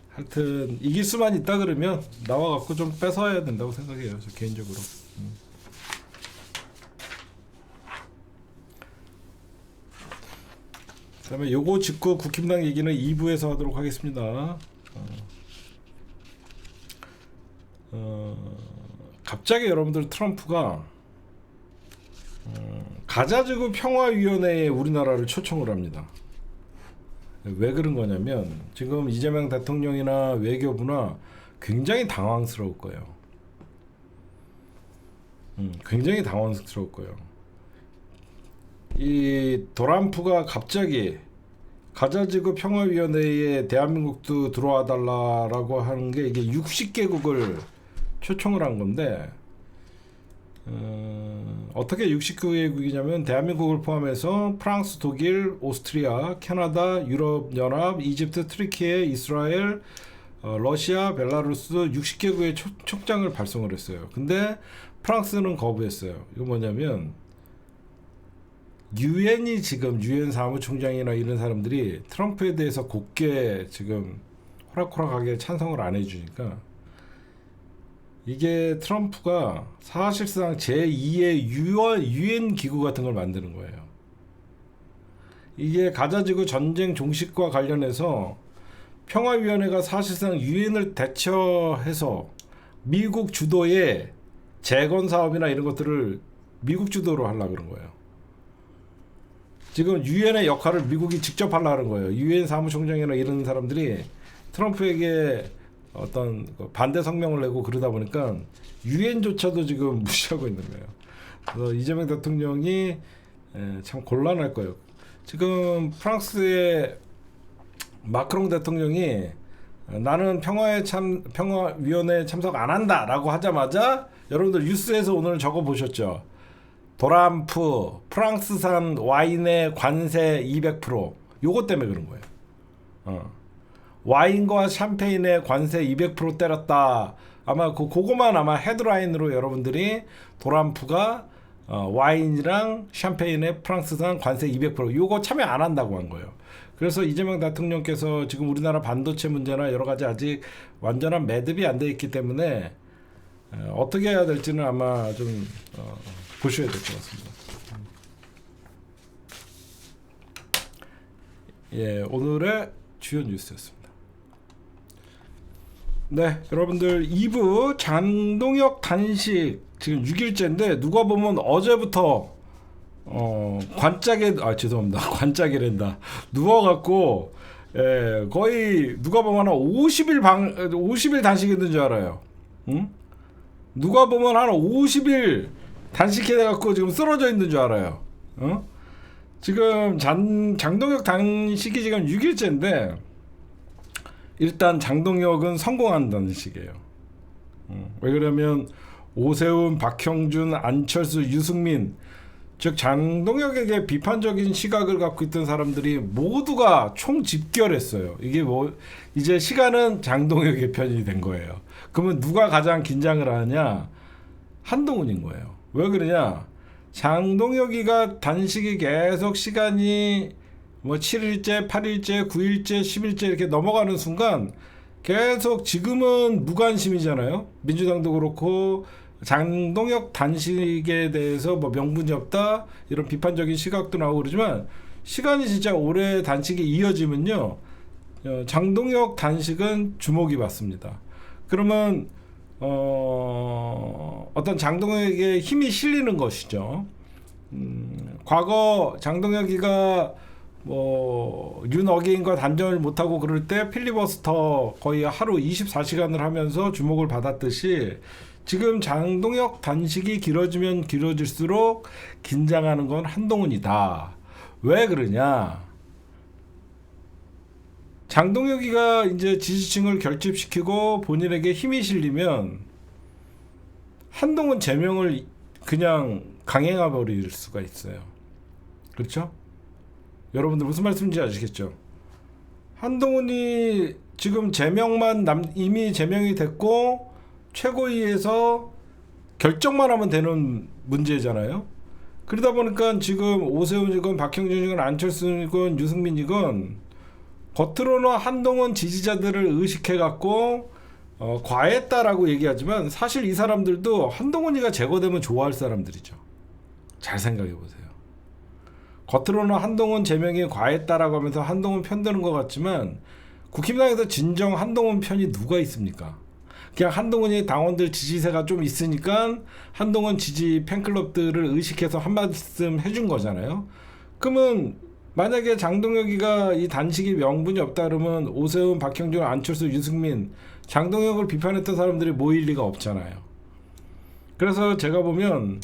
하여튼 이길 수만 있다 그러면 나와갖고 좀 뺏어야 된다고 생각해요. 저 개인적으로. 그 다음에 요거 짚고 국힘당 얘기는 2부에서 하도록 하겠습니다. 갑자기 여러분들 트럼프가 가자지구 평화위원회에 우리나라를 초청을 합니다. 왜 그런 거냐면 지금 이재명 대통령이나 외교부나 굉장히 당황스러울 거예요. 굉장히 당황스러울 거예요. 이 트럼프가 갑자기 가자지구 평화위원회에 대한민국도 들어와 달라라고 하는 게 이게 60개국을 초청을 한 건데 어떻게 69개국이냐면 대한민국을 포함해서 프랑스, 독일, 오스트리아, 캐나다, 유럽연합, 이집트, 트리키에, 이스라엘, 러시아, 벨라루스 60개국의 촉장을 발송을 했어요. 근데 프랑스는 거부했어요. 이거 뭐냐면 유엔이 지금 유엔 사무총장이나 이런 사람들이 트럼프에 대해서 곱게 지금 호락호락하게 찬성을 안 해주니까 이게 트럼프가 사실상 제2의 유엔 기구 같은 걸 만드는 거예요. 이게 가자지구 전쟁 종식과 관련해서 평화위원회가 사실상 유엔을 대처해서 미국 주도의 재건 사업이나 이런 것들을 미국 주도로 하려고 그런 거예요. 지금 유엔의 역할을 미국이 직접 하려고 하는 거예요. 유엔 사무총장이나 이런 사람들이 트럼프에게 어떤 반대 성명을 내고 그러다 보니까 유엔조차도 지금 무시하고 있는 거예요. 그래서 이재명 대통령이 참 곤란할 거예요. 지금 프랑스의 마크롱 대통령이 나는 평화위원회에 참석 안 한다라고 하자마자 여러분들 뉴스에서 오늘 적어 보셨죠? 도람프 프랑스산 와인의 관세 200% 요거 때문에 그런 거예요. 와인과 샴페인의 관세 200% 때렸다. 아마 그거만 아마 헤드라인으로 여러분들이 도람프가 와인이랑 샴페인의 프랑스산 관세 200% 요거 참여 안 한다고 한 거예요. 그래서 이재명 대통령께서 지금 우리나라 반도체 문제나 여러 가지 아직 완전한 매듭이 안 돼 있기 때문에 어떻게 해야 될지는 아마 좀 보셔야 될 것 같습니다. 예, 오늘의 주요 뉴스였습니다. 네, 여러분들 2부 장동혁 단식 지금 6일째인데 누가 보면 어제부터 관짝이란다. 누워갖고 거의 누가 보면 한 50일 단식했는 줄 알아요. 응? 누가 보면 한 50일 단식해갖고 지금 쓰러져 있는 줄 알아요. 지금 장동혁 단식이 지금 6일째인데 일단 장동혁은 성공한 단식이에요. 왜 그러면 오세훈, 박형준, 안철수, 유승민 즉 장동혁에게 비판적인 시각을 갖고 있던 사람들이 모두가 총집결했어요. 이게 뭐 이제 시간은 장동혁의 편이 된 거예요. 그러면 누가 가장 긴장을 하냐? 한동훈인 거예요. 왜 그러냐? 장동혁이가 단식이 계속 시간이 뭐 7일째, 8일째, 9일째, 10일째 이렇게 넘어가는 순간 계속 지금은 무관심이잖아요. 민주당도 그렇고 장동혁 단식에 대해서 뭐 명분이 없다 이런 비판적인 시각도 나오고 그러지만 시간이 진짜 오래 단식이 이어지면요 장동혁 단식은 주목이 받습니다. 그러면 어떤 장동혁에게 힘이 실리는 것이죠. 과거 장동혁이가 뭐 윤어게인과 단정을 못하고 그럴 때 필리버스터 거의 하루 24시간을 하면서 주목을 받았듯이 지금 장동혁 단식이 길어지면 길어질수록 긴장하는 건 한동훈이다. 왜 그러냐? 장동혁이가 이제 지지층을 결집시키고 본인에게 힘이 실리면 한동훈 제명을 그냥 강행해 버릴 수가 있어요. 그렇죠? 여러분들 무슨 말씀인지 아시겠죠? 한동훈이 지금 제명만 이미 제명이 됐고 최고위에서 결정만 하면 되는 문제잖아요. 그러다 보니까 지금 오세훈이건 박형준이건 안철수이건 유승민이건 겉으로는 한동훈 지지자들을 의식해갖고 과했다라고 얘기하지만 사실 이 사람들도 한동훈이가 제거되면 좋아할 사람들이죠. 잘 생각해보세요. 겉으로는 한동훈 제명이 과했다라고 하면서 한동훈 편드는 것 같지만 국힘당에서 진정 한동훈 편이 누가 있습니까? 그냥 한동훈이 당원들 지지세가 좀 있으니까 한동훈 지지 팬클럽들을 의식해서 한 말씀 해준 거잖아요. 그러면 만약에 장동혁이가 이 단식이 명분이 없다 그러면 오세훈, 박형준, 안철수, 유승민 장동혁을 비판했던 사람들이 모일 리가 없잖아요. 그래서 제가 보면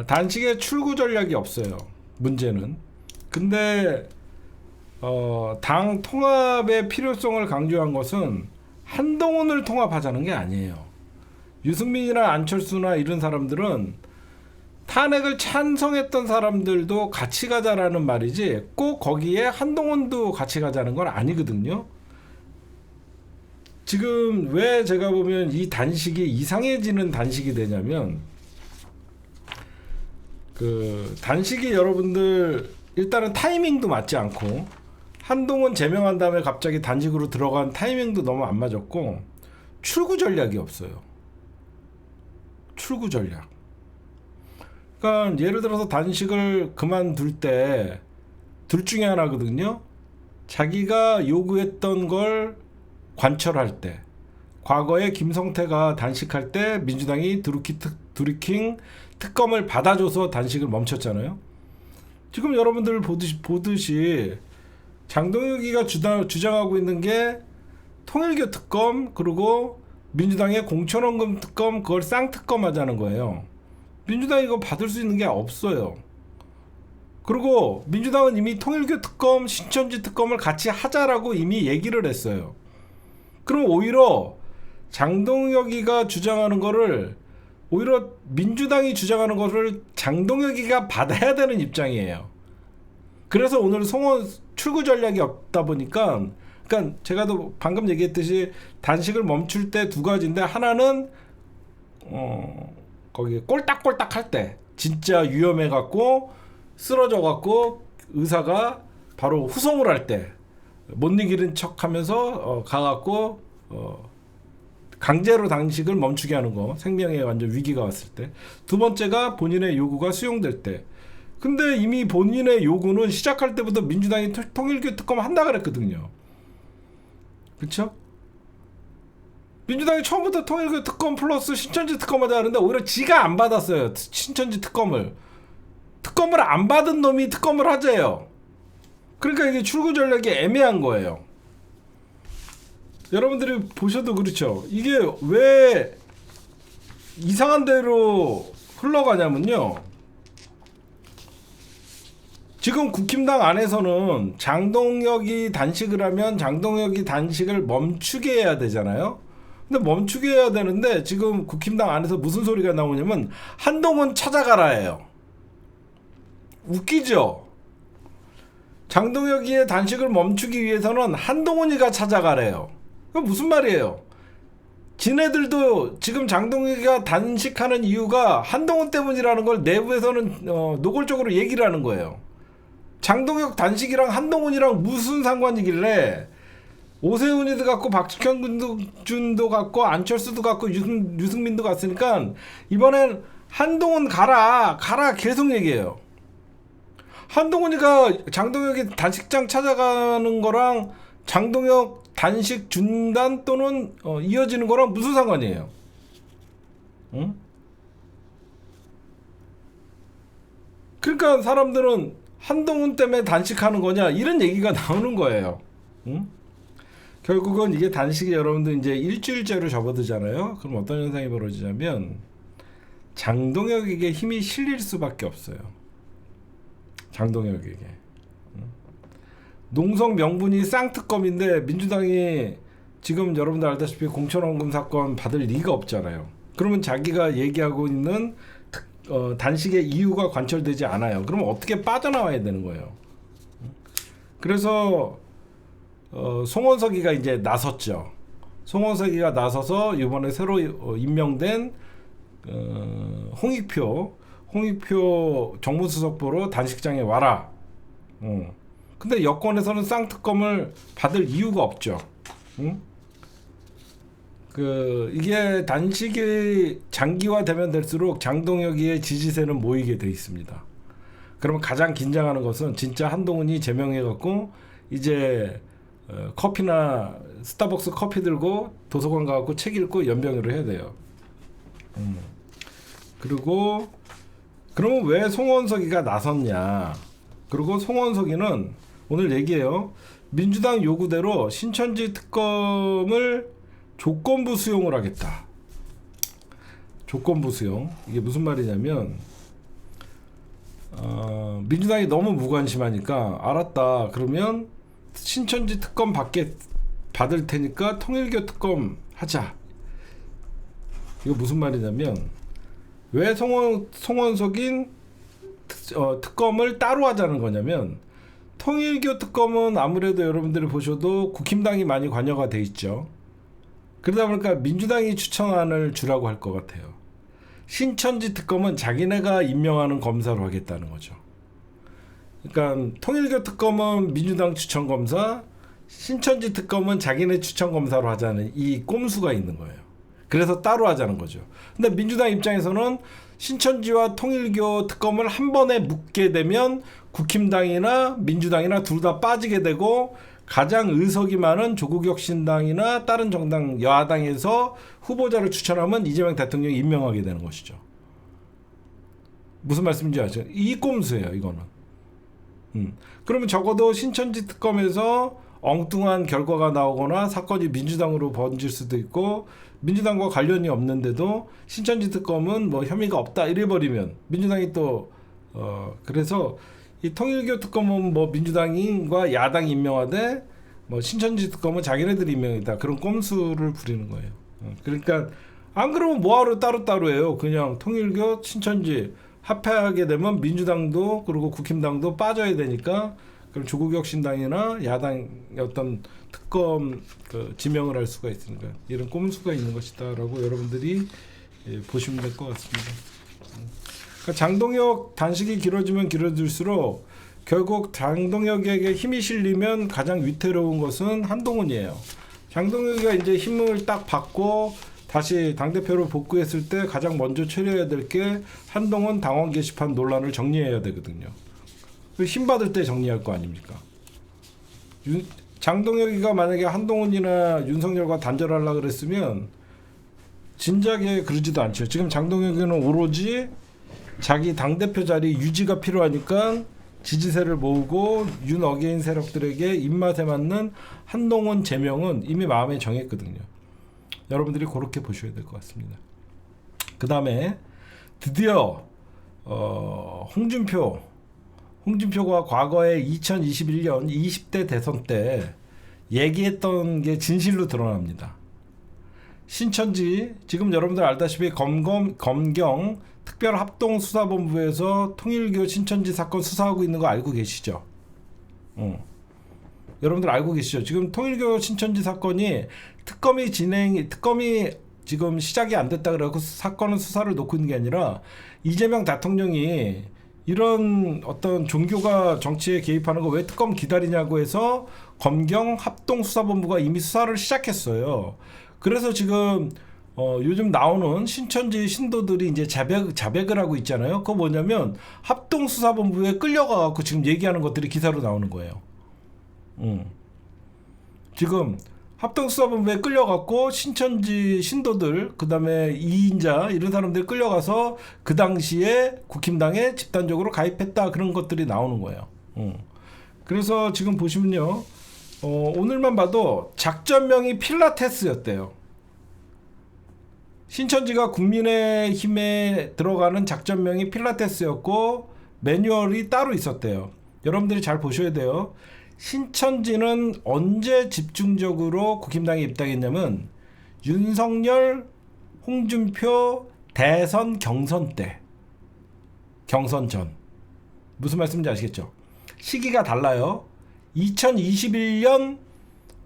단식의 출구 전략이 없어요. 문제는. 근데 당 통합의 필요성을 강조한 것은 한동훈을 통합하자는 게 아니에요. 유승민이나 안철수나 이런 사람들은 탄핵을 찬성했던 사람들도 같이 가자라는 말이지 꼭 거기에 한동훈도 같이 가자는 건 아니거든요. 지금 왜 제가 보면 이 단식이 이상해지는 단식이 되냐면 그 단식이 여러분들 일단은 타이밍도 맞지 않고 한동훈 제명한 다음에 갑자기 단식으로 들어간 타이밍도 너무 안 맞았고 출구 전략이 없어요. 출구 전략. 그러니까 예를 들어서 단식을 그만둘 때 둘 중에 하나거든요. 자기가 요구했던 걸 관철할 때, 과거에 김성태가 단식할 때 민주당이 드루킹 특검을 받아줘서 단식을 멈췄잖아요. 지금 여러분들 보듯이 장동혁이가 주장하고 있는 게 통일교 특검, 그리고 민주당의 공천원금 특검, 그걸 쌍특검 하자는 거예요. 민주당이 이거 받을 수 있는 게 없어요. 그리고 민주당은 이미 통일교 특검, 신천지 특검을 같이 하자라고 이미 얘기를 했어요. 그럼 오히려 장동혁이가 주장하는 거를, 오히려 민주당이 주장하는 거를 장동혁이가 받아야 되는 입장이에요. 그래서 오늘 송원 출구 전략이 없다 보니까, 그러니까 제가 방금 얘기했듯이 단식을 멈출 때 두 가지인데, 하나는 거기 꼴딱꼴딱 할 때 진짜 위험해 갖고 쓰러져 갖고 의사가 바로 후송을 할 때 못 이기는 척하면서 가갖고 강제로 단식을 멈추게 하는 거, 생명에 완전 위기가 왔을 때. 두 번째가 본인의 요구가 수용될 때. 근데 이미 본인의 요구는 시작할 때부터 민주당이 통일교 특검 한다 그랬거든요. 그렇죠? 민주당이 처음부터 통일교 특검 플러스 신천지 특검 하자 하는데 오히려 지가 안 받았어요. 신천지 특검을 안 받은 놈이 특검을 하재요. 그러니까 이게 출구 전략이 애매한 거예요. 여러분들이 보셔도 그렇죠. 이게 왜 이상한 대로 흘러가냐면요. 지금 국힘당 안에서는 장동혁이 단식을 하면 장동혁이 단식을 멈추게 해야 되잖아요. 근데 멈추게 해야 되는데 지금 국힘당 안에서 무슨 소리가 나오냐면 한동훈 찾아가라예요. 웃기죠? 장동혁이의 단식을 멈추기 위해서는 한동훈이가 찾아가래요. 그게 무슨 말이에요? 지네들도 지금 장동혁이가 단식하는 이유가 한동훈 때문이라는 걸 내부에서는 노골적으로 얘기를 하는 거예요. 장동혁 단식이랑 한동훈이랑 무슨 상관이길래 오세훈이도 갔고 박지현도 갔고 안철수도 갔고 유승민도 갔으니까 이번엔 한동훈 가라 계속 얘기해요. 한동훈이가 장동혁이 단식장 찾아가는 거랑 장동혁 단식 중단 또는 이어지는 거랑 무슨 상관이에요? 응? 그러니까 사람들은 한동훈 때문에 단식하는 거냐 이런 얘기가 나오는 거예요. 응? 결국은 이게 단식이 여러분들 이제 일주일째로 접어들잖아요. 그럼 어떤 현상이 벌어지냐면 장동혁에게 힘이 실릴 수밖에 없어요. 장동혁에게. 농성 명분이 쌍특검인데 민주당이 지금 여러분들 알다시피 공천원금 사건 받을 리가 없잖아요. 그러면 자기가 얘기하고 있는 단식의 이유가 관철되지 않아요. 그러면 어떻게 빠져나와야 되는 거예요. 그래서 송원석이가 이제 나섰죠. 송원석이가 나서서 이번에 새로 임명된 홍익표 정무수석부로 단식장에 와라. 근데 여권에서는 쌍특검을 받을 이유가 없죠. 이게 단식이 장기화되면 될수록 장동혁이의 지지세는 모이게 돼 있습니다. 그러면 가장 긴장하는 것은 진짜 한동훈이 제명해갖고 이제 커피나 스타벅스 커피 들고 도서관 가갖고 책 읽고 연병으로 해야 돼요. 그리고 그러면 왜 송원석이가 나섰냐? 그리고 송원석이는 오늘 얘기해요. 민주당 요구대로 신천지 특검을 조건부 수용을 하겠다. 조건부 수용. 이게 무슨 말이냐면 민주당이 너무 무관심하니까 알았다. 그러면 신천지 특검 받을 테니까 통일교 특검 하자. 이거 무슨 말이냐면 왜 송원석인 특검을 따로 하자는 거냐면 통일교 특검은 아무래도 여러분들이 보셔도 국힘당이 많이 관여가 돼 있죠. 그러다 보니까 민주당이 추천안을 주라고 할 것 같아요. 신천지 특검은 자기네가 임명하는 검사로 하겠다는 거죠. 그러니까 통일교 특검은 민주당 추천 검사, 신천지 특검은 자기네 추천 검사로 하자는 이 꼼수가 있는 거예요. 그래서 따로 하자는 거죠. 근데 민주당 입장에서는 신천지와 통일교 특검을 한 번에 묶게 되면 국힘당이나 민주당이나 둘 다 빠지게 되고 가장 의석이 많은 조국혁신당이나 다른 정당 여야당에서 후보자를 추천하면 이재명 대통령이 임명하게 되는 것이죠. 무슨 말씀인지 아시죠? 이 꼼수예요, 이거는. 그러면 적어도 신천지 특검에서 엉뚱한 결과가 나오거나 사건이 민주당으로 번질 수도 있고 민주당과 관련이 없는데도 신천지 특검은 뭐 혐의가 없다 이래버리면 민주당이 또 그래서 이 통일교 특검은 뭐 민주당과 야당이 임명하되 뭐 신천지 특검은 자기네들이 임명이다 그런 꼼수를 부리는 거예요. 그러니까 안 그러면 뭐하러 따로따로 해요. 그냥 통일교 신천지 합해하게 되면 민주당도 그리고 국힘당도 빠져야 되니까 그럼 조국혁신당이나 야당 어떤 특검 지명을 할 수가 있으니까 이런 꼼수가 있는 것이다라고 여러분들이 보시면 될 것 같습니다. 그러니까 장동혁 단식이 길어지면 길어질수록 결국 장동혁에게 힘이 실리면 가장 위태로운 것은 한동훈이에요. 장동혁이가 이제 힘을 딱 받고 다시 당대표로 복귀했을 때 가장 먼저 처리해야 될 게 한동훈 당원 게시판 논란을 정리해야 되거든요. 힘 받을 때 정리할 거 아닙니까? 장동혁이가 만약에 한동훈이나 윤석열과 단절하려고 그랬으면 진작에 그러지도 않죠. 지금 장동혁이는 오로지 자기 당대표 자리 유지가 필요하니까 지지세를 모으고 윤 어게인 세력들에게 입맛에 맞는 한동훈 제명은 이미 마음에 정했거든요. 여러분들이 그렇게 보셔야 될 것 같습니다. 그 다음에 드디어 홍준표가 과거에 2021년 20대 대선 때 얘기했던 게 진실로 드러납니다. 신천지 지금 여러분들 알다시피 검경 특별합동수사본부에서 통일교 신천지 사건 수사하고 있는 거 알고 계시죠? 여러분들 알고 계시죠? 지금 통일교 신천지 사건이 특검이 지금 시작이 안 됐다 그래서 사건은 수사를 놓고 있는 게 아니라 이재명 대통령이 이런 어떤 종교가 정치에 개입하는 거 왜 특검 기다리냐고 해서 검경 합동수사본부가 이미 수사를 시작했어요. 그래서 지금 요즘 나오는 신천지 신도들이 이제 자백을 하고 있잖아요. 그거 뭐냐면 합동수사본부에 끌려가갖고 지금 얘기하는 것들이 기사로 나오는 거예요. 지금 합동수사본부에 끌려갔고 신천지 신도들 그다음에 이인자 이런 사람들 끌려가서 그 당시에 국힘당에 집단적으로 가입했다 그런 것들이 나오는 거예요. 그래서 지금 보시면요. 오늘만 봐도 작전명이 필라테스였대요. 신천지가 국민의힘에 들어가는 작전명이 필라테스였고 매뉴얼이 따로 있었대요. 여러분들이 잘 보셔야 돼요. 신천지는 언제 집중적으로 국힘당에 입당했냐면 윤석열, 홍준표 대선 경선 때, 경선 전. 무슨 말씀인지 아시겠죠? 시기가 달라요. 2021년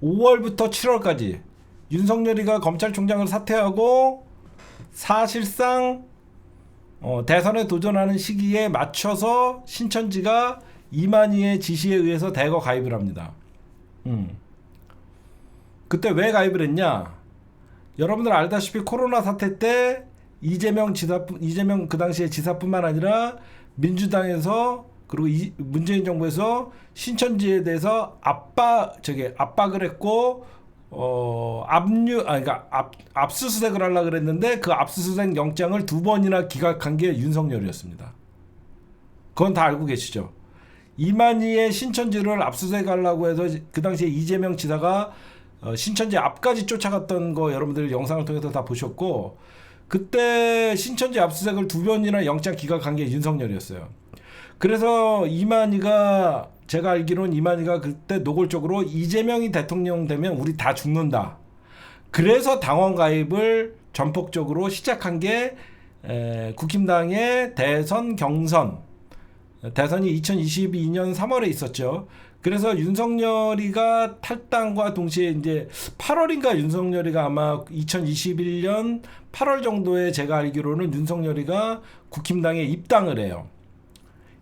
5월부터 7월까지 윤석열이가 검찰총장을 사퇴하고 사실상 대선에 도전하는 시기에 맞춰서 신천지가 이만희의 지시에 의해서 대거 가입을 합니다. 그때 왜 가입을 했냐? 여러분들 알다시피 코로나 사태 때 이재명 그 당시에 지사뿐만 아니라 민주당에서 그리고 문재인 정부에서 신천지에 대해서 압박을 했고 압수수색을 하려고 그랬는데 그 압수수색 영장을 2번이나 기각한 게 윤석열이었습니다. 그건 다 알고 계시죠? 이만희의 신천지를 압수수색하려고 해서 그 당시에 이재명 지사가 신천지 앞까지 쫓아갔던 거 여러분들 영상을 통해서 다 보셨고 그때 신천지 압수수색을 2번이나 영장 기각한 게 윤석열이었어요. 그래서 이만희가 제가 알기로는 이만희가 그때 노골적으로 이재명이 대통령 되면 우리 다 죽는다. 그래서 당원 가입을 전폭적으로 시작한 게 국힘당의 대선 경선 대선이 2022년 3월에 있었죠. 그래서 윤석열이가 탈당과 동시에 이제 8월인가 윤석열이가 아마 2021년 8월 정도에 제가 알기로는 윤석열이가 국힘당에 입당을 해요.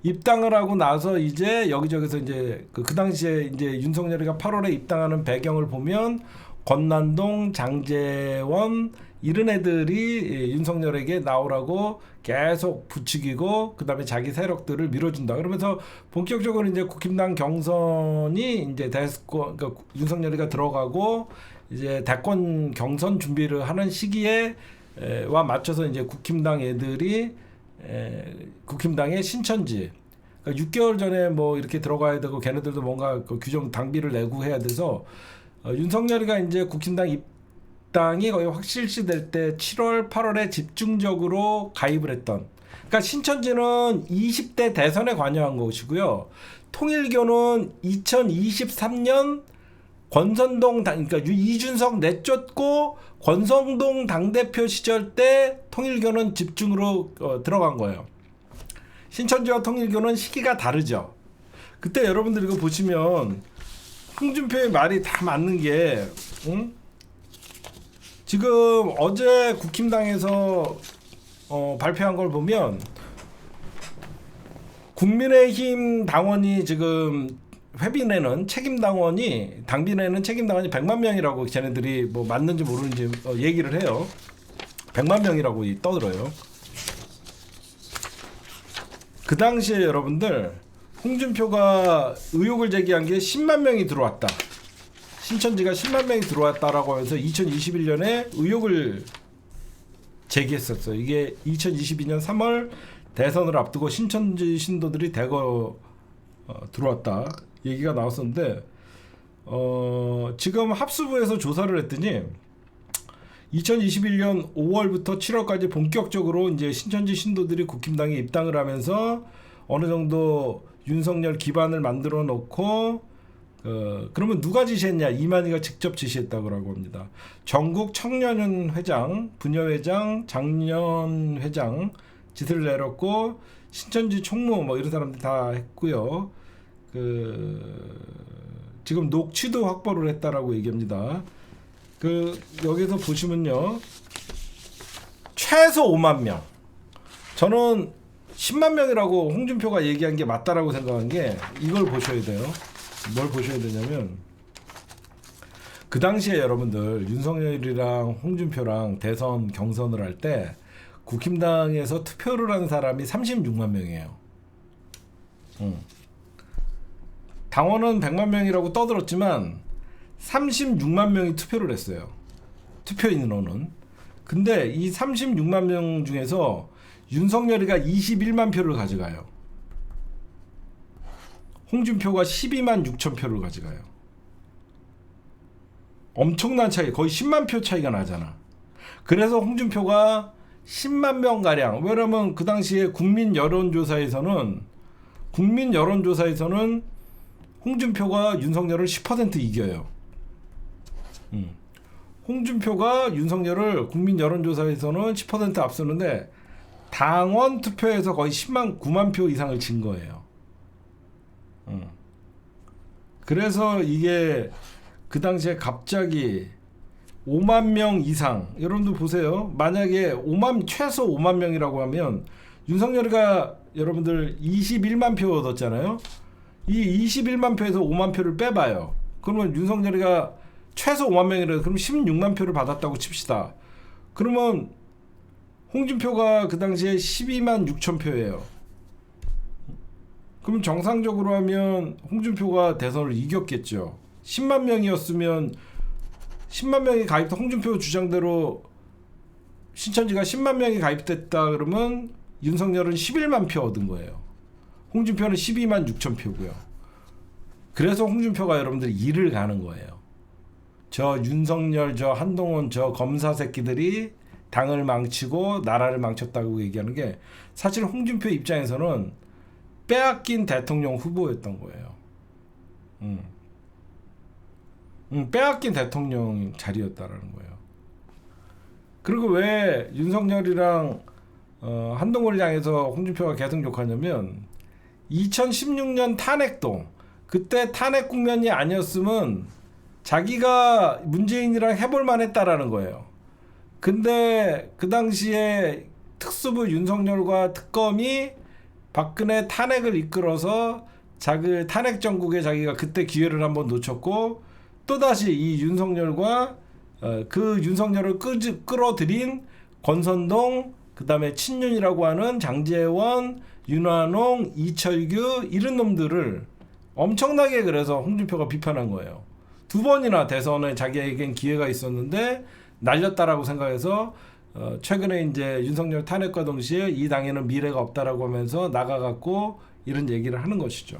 입당을 하고 나서 이제 여기저기서 이제 그 당시에 이제 윤석열이가 8월에 입당하는 배경을 보면 권난동, 장제원, 이런 애들이 윤석열에게 나오라고 계속 부추기고 그다음에 자기 세력들을 밀어준다. 그러면서 본격적으로 이제 국힘당 경선이 이제 그러니까 윤석열이가 들어가고 이제 대권 경선 준비를 하는 시기에 와 맞춰서 이제 국힘당 애들이 국힘당의 신천지 그러니까 6개월 전에 뭐 이렇게 들어가야 되고 걔네들도 뭔가 그 규정 당비를 내고 해야 돼서 윤석열이가 이제 국힘당 입당이 거의 확실시될 때 7월 8월에 집중적으로 가입을 했던 그러니까 신천지는 20대 대선에 관여한 것이고요. 통일교는 2023년 권선동 그러니까 이준석 내쫓고 권성동 당대표 시절 때 통일교는 집중으로 들어간 거예요. 신천지와 통일교는 시기가 다르죠. 그때 여러분들 이거 보시면 홍준표의 말이 다 맞는 게 지금 어제 국힘당에서 발표한 걸 보면 국민의힘 당원이 지금 회비 내는 당비 내는 책임 당원이 100만 명이라고 쟤네들이 뭐 맞는지 모르는지 얘기를 해요. 100만 명이라고 떠들어요. 그 당시에 여러분들 홍준표가 의혹을 제기한 게 10만 명이 들어왔다. 신천지가 10만 명이 들어왔다라고 하면서 2021년에 의혹을 제기했었어요. 이게 2022년 3월 대선을 앞두고 신천지 신도들이 대거 들어왔다 얘기가 나왔었는데 지금 합수부에서 조사를 했더니 2021년 5월부터 7월까지 본격적으로 이제 신천지 신도들이 국힘당에 입당을 하면서 어느 정도 윤석열 기반을 만들어 놓고 그러면 누가 지시했냐? 이만희가 직접 지시했다고 합니다. 전국 청년연 회장, 부녀회장, 장년 회장 짓을 내렸고 신천지 총무 뭐 이런 사람들 다 했고요. 지금 녹취도 확보를 했다라고 얘기합니다. 여기서 보시면요. 최소 5만 명. 저는 10만 명이라고 홍준표가 얘기한 게 맞다라고 생각한 게 이걸 보셔야 돼요. 뭘 보셔야 되냐면 그 당시에 여러분들 윤석열이랑 홍준표랑 대선 경선을 할 때 국힘당에서 투표를 한 사람이 36만 명이에요. 당원은 100만 명이라고 떠들었지만 36만 명이 투표를 했어요. 투표 인원은. 근데 이 36만 명 중에서 윤석열이가 21만 표를 가져가요. 홍준표가 12만 6천 표를 가져가요. 엄청난 차이, 거의 10만 표 차이가 나잖아. 그래서 홍준표가 10만 명 가량. 왜냐면 그 당시에 국민 여론조사에서는 홍준표가 윤석열을 10% 이겨요. 홍준표가 윤석열을 국민 여론조사에서는 10% 앞서는데 당원 투표에서 거의 10만 9만 표 이상을 진 거예요. 그래서 이게 그 당시에 갑자기 5만 명 이상, 여러분들 보세요. 만약에 최소 5만 명이라고 하면 윤석열이가 여러분들 21만 표 얻었잖아요. 이 21만 표에서 5만 표를 빼봐요. 그러면 윤석열이가 최소 5만 명이라 그럼 16만 표를 받았다고 칩시다. 그러면 홍준표가 그 당시에 12만 6천 표예요. 그럼 정상적으로 하면 홍준표가 대선을 이겼겠죠. 10만 명이었으면 10만 명이 가입된 홍준표 주장대로 신천지가 10만 명이 가입됐다 그러면 윤석열은 11만 표 얻은 거예요. 홍준표는 12만 6천 표고요. 그래서 홍준표가 여러분들 일을 가는 거예요. 저 윤석열, 저 한동훈, 저 검사 새끼들이 당을 망치고 나라를 망쳤다고 얘기하는 게 사실 홍준표 입장에서는 빼앗긴 대통령 후보였던 거예요. 빼앗긴 대통령 자리였다라는 거예요. 그리고 왜 윤석열이랑 한동훈을 향해서 홍준표가 계속 욕하냐면 2016년 탄핵도 그때 탄핵 국면이 아니었으면 자기가 문재인이랑 해볼 만했다라는 거예요. 근데 그 당시에 특수부 윤석열과 특검이 박근혜 탄핵을 이끌어서 자기 탄핵 정국에 자기가 그때 기회를 한번 놓쳤고 또다시 이 윤석열과 그 윤석열을 끌어들인 권선동, 그 다음에 친윤이라고 하는 장제원, 윤환홍, 이철규 이런 놈들을 엄청나게 그래서 홍준표가 비판한 거예요. 2번이나 대선에 자기에겐 기회가 있었는데 날렸다라고 생각해서 최근에 이제 윤석열 탄핵과 동시에 이 당에는 미래가 없다라고 하면서 나가갖고 이런 얘기를 하는 것이죠.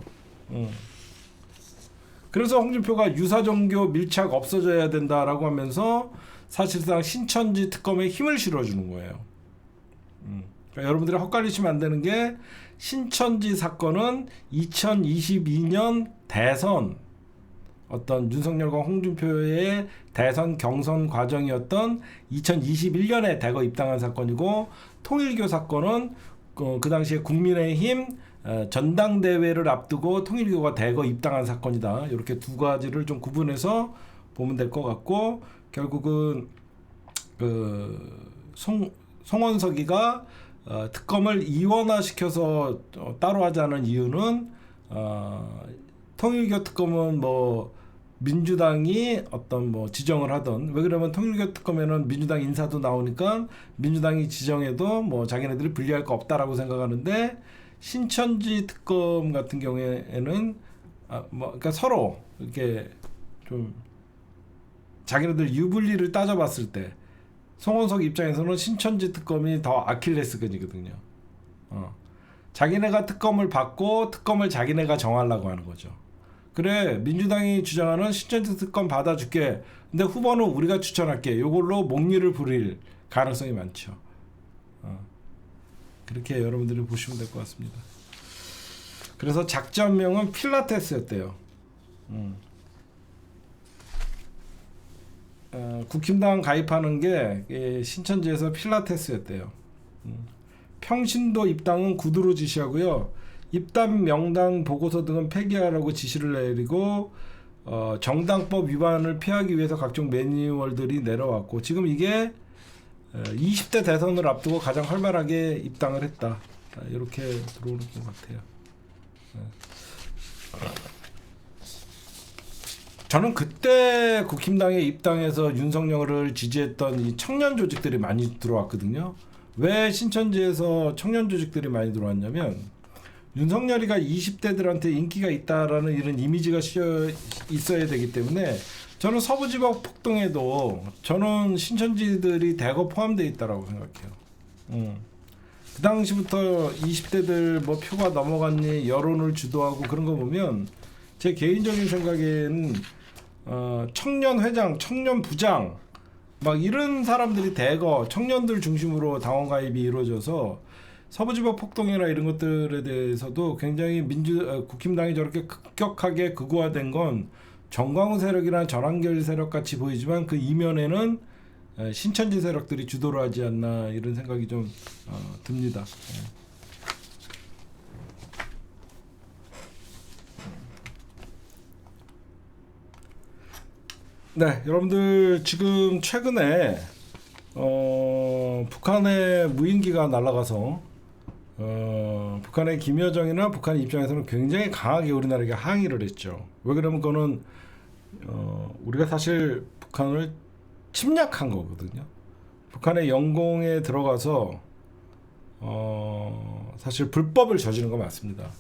그래서 홍준표가 유사종교 밀착 없어져야 된다라고 하면서 사실상 신천지 특검에 힘을 실어주는 거예요. 그러니까 여러분들이 헛갈리시면 안 되는 게 신천지 사건은 2022년 대선 어떤 윤석열과 홍준표의 대선 경선 과정이었던 2021년에 대거 입당한 사건이고, 통일교 사건은 그 당시에 국민의힘 전당대회를 앞두고 통일교가 대거 입당한 사건이다. 이렇게 두 가지를 좀 구분해서 보면 될 것 같고, 결국은 송원석이가 특검을 이원화시켜서 따로 하자는 이유는 통일교 특검은 뭐 민주당이 어떤 뭐 지정을 하던, 왜 그러면 통일교 특검에는 민주당 인사도 나오니까 민주당이 지정해도 뭐 자기네들이 불리할 거 없다라고 생각하는데, 신천지 특검 같은 경우에는 그러니까 서로 이렇게 좀 자기네들 유불리를 따져봤을 때 송원석 입장에서는 신천지 특검이 더 아킬레스건이거든요. 자기네가 특검을 받고 특검을 자기네가 정하려고 하는 거죠. 그래, 민주당이 주장하는 신천지 특검 받아줄게, 근데 후보는 우리가 추천할게, 이걸로 목리를 부릴 가능성이 많죠. 그렇게 여러분들이 보시면 될 것 같습니다. 그래서 작전명은 필라테스였대요. 국힘당 가입하는 게 신천지에서 필라테스였대요. 평신도 입당은 구두로 지시하고요. 입당 명단 보고서 등은 폐기하라고 지시를 내리고, 정당법 위반을 피하기 위해서 각종 매뉴얼들이 내려왔고, 지금 이게 20대 대선을 앞두고 가장 활발하게 입당을 했다. 이렇게 들어오는 것 같아요. 저는 그때 국힘당에 입당해서 윤석열을 지지했던 이 청년 조직들이 많이 들어왔거든요. 왜 신천지에서 청년 조직들이 많이 들어왔냐면, 윤석열이가 20대들한테 인기가 있다라는 이런 이미지가 있어야 되기 때문에, 저는 서부지법 폭동에도 저는 신천지들이 대거 포함되어 있다라고 생각해요. 그 당시부터 20대들 뭐 표가 넘어갔니 여론을 주도하고 그런 거 보면, 제 개인적인 생각에는 청년 회장, 청년 부장 막 이런 사람들이 대거 청년들 중심으로 당원 가입이 이루어져서 서부지법 폭동이나 이런 것들에 대해서도 굉장히 국힘당이 저렇게 급격하게 극우화된 건 정광훈 세력이나 전한결 세력 같이 보이지만, 그 이면에는 신천지 세력들이 주도를 하지 않나 이런 생각이 좀 듭니다. 네, 여러분들 지금 최근에 북한의 무인기가 날아가서 북한의 김여정이나 북한 입장에서는 굉장히 강하게 우리나라에게 항의를 했죠. 왜 그러면 그거는 우리가 사실 북한을 침략한 거거든요. 북한의 영공에 들어가서 사실 불법을 저지른 거 맞습니다.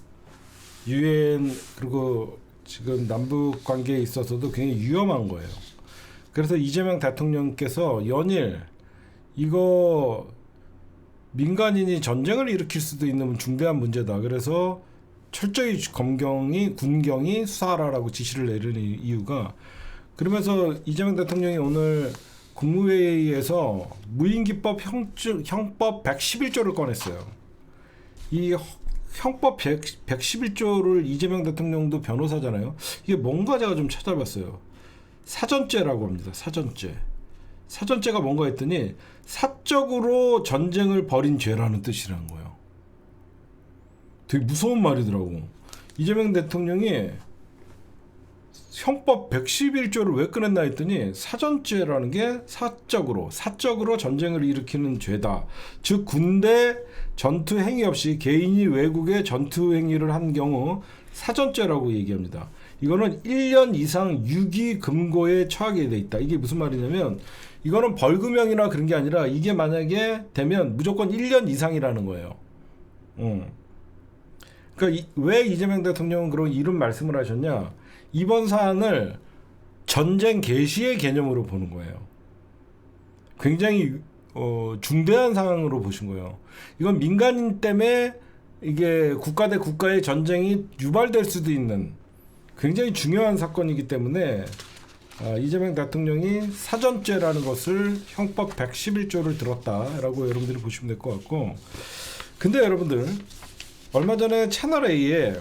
유엔, 그리고 지금 남북 관계에 있어서도 굉장히 위험한 거예요. 그래서 이재명 대통령께서 연일 이거 민간인이 전쟁을 일으킬 수도 있는 중대한 문제다, 그래서 철저히 군경이 수사하라고 지시를 내리는 이유가, 그러면서 이재명 대통령이 오늘 국무회의에서 무인기법 형법 111조를 꺼냈어요. 이 형법 111조를 이재명 대통령도 변호사잖아요. 이게 뭔가 제가 좀 찾아봤어요. 사전죄라고 합니다. 사전죄가 뭔가 했더니 사적으로 전쟁을 벌인 죄라는 뜻이라는 거예요. 되게 무서운 말이더라고. 이재명 대통령이 형법 111조를 왜 꺼냈나 했더니, 사전죄라는 게 사적으로 전쟁을 일으키는 죄다. 즉 군대 전투 행위 없이 개인이 외국에 전투 행위를 한 경우 사전죄라고 얘기합니다. 이거는 1년 이상 유기 금고에 처하게 돼 있다. 이게 무슨 말이냐면 이거는 벌금형이나 그런 게 아니라 이게 만약에 되면 무조건 1년 이상이라는 거예요. 그러니까 왜 이재명 대통령은 그런 이런 말씀을 하셨냐? 이번 사안을 전쟁 개시의 개념으로 보는 거예요. 굉장히 중대한 상황으로 보신 거예요. 이건 민간인 때문에 이게 국가 대 국가의 전쟁이 유발될 수도 있는 굉장히 중요한 사건이기 때문에 이재명 대통령이 사전죄라는 것을 형법 111조를 들었다라고 여러분들이 보시면 될 것 같고, 근데 여러분들 얼마 전에 채널A에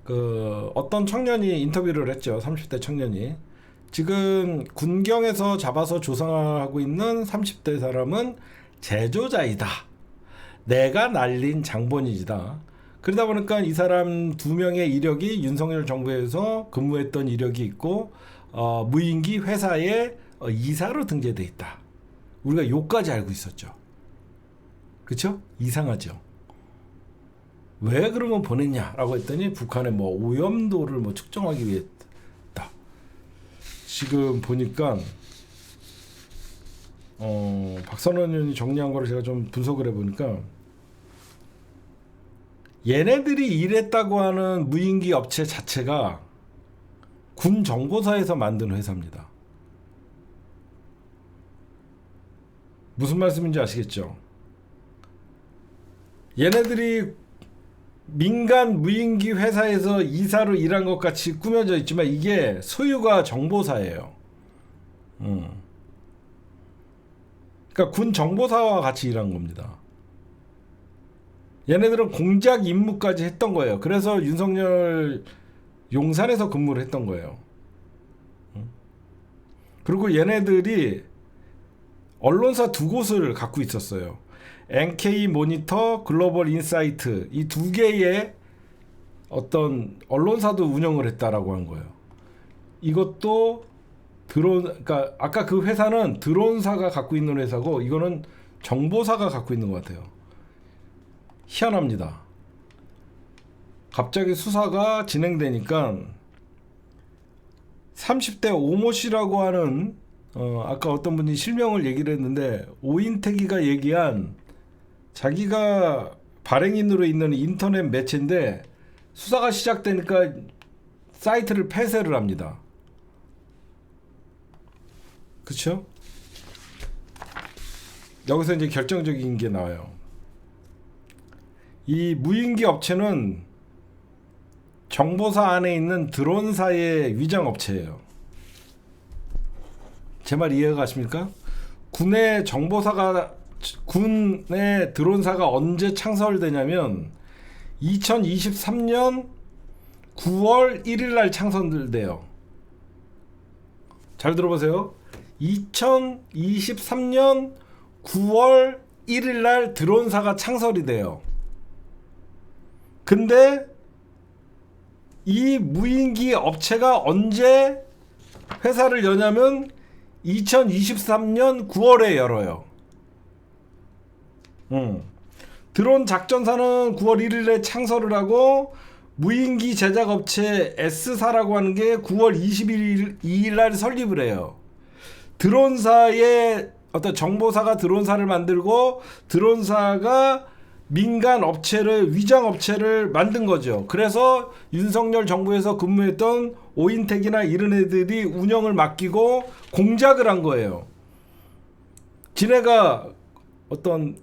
그 어떤 청년이 인터뷰를 했죠. 30대 청년이 지금 군경에서 잡아서 조사하고 있는 30대 사람은 제조자이다. 내가 날린 장본인이다. 그러다 보니까 이 사람 2명의 이력이 윤석열 정부에서 근무했던 이력이 있고 무인기 회사에 이사로 등재돼 있다. 우리가 요까지 알고 있었죠. 그렇죠? 이상하죠. 왜 그러면 보냈냐라고 했더니 북한의 뭐 오염도를 뭐 측정하기 위해 했다. 지금 보니까 박선원 의원이 정리한 거를 제가 좀 분석을 해보니까 얘네들이 일했다고 하는 무인기 업체 자체가 군 정보사에서 만든 회사입니다. 무슨 말씀인지 아시겠죠? 얘네들이 민간 무인기 회사에서 이사로 일한 것 같이 꾸며져 있지만 이게 소유가 정보사예요. 그러니까 군 정보사와 같이 일한 겁니다. 얘네들은 공작 임무까지 했던 거예요. 그래서 윤석열 용산에서 근무를 했던 거예요. 그리고 얘네들이 언론사 2곳을 갖고 있었어요. NK 모니터, 글로벌 인사이트 이 2개의 어떤 언론사도 운영을 했다라고 한 거예요. 이것도 그러니까 아까 그 회사는 드론사가 갖고 있는 회사고 이거는 정보사가 갖고 있는 것 같아요. 희한합니다. 갑자기 수사가 진행되니까 30대 오모 씨라고 하는 아까 어떤 분이 실명을 얘기를 했는데 오인택이가 얘기한 자기가 발행인으로 있는 인터넷 매체인데 수사가 시작되니까 사이트를 폐쇄를 합니다. 그렇죠? 여기서 이제 결정적인 게 나와요. 이 무인기 업체는 정보사 안에 있는 드론사의 위장 업체예요. 제 말 이해가 가십니까? 군의 드론사가 언제 창설되냐면 2023년 9월 1일 날 창설돼요. 잘 들어보세요. 2023년 9월 1일 날 드론사가 창설이 돼요. 근데 이 무인기 업체가 언제 회사를 여냐면 2023년 9월에 열어요. 드론 작전사는 9월 1일에 창설을 하고 무인기 제작 업체 S사라고 하는 게 9월 22일 날 설립을 해요. 드론사의 어떤 정보사가 드론사를 만들고 드론사가 민간 업체를 위장 업체를 만든 거죠. 그래서 윤석열 정부에서 근무했던 오인택이나 이런 애들이 운영을 맡기고 공작을 한 거예요. 지네가 어떤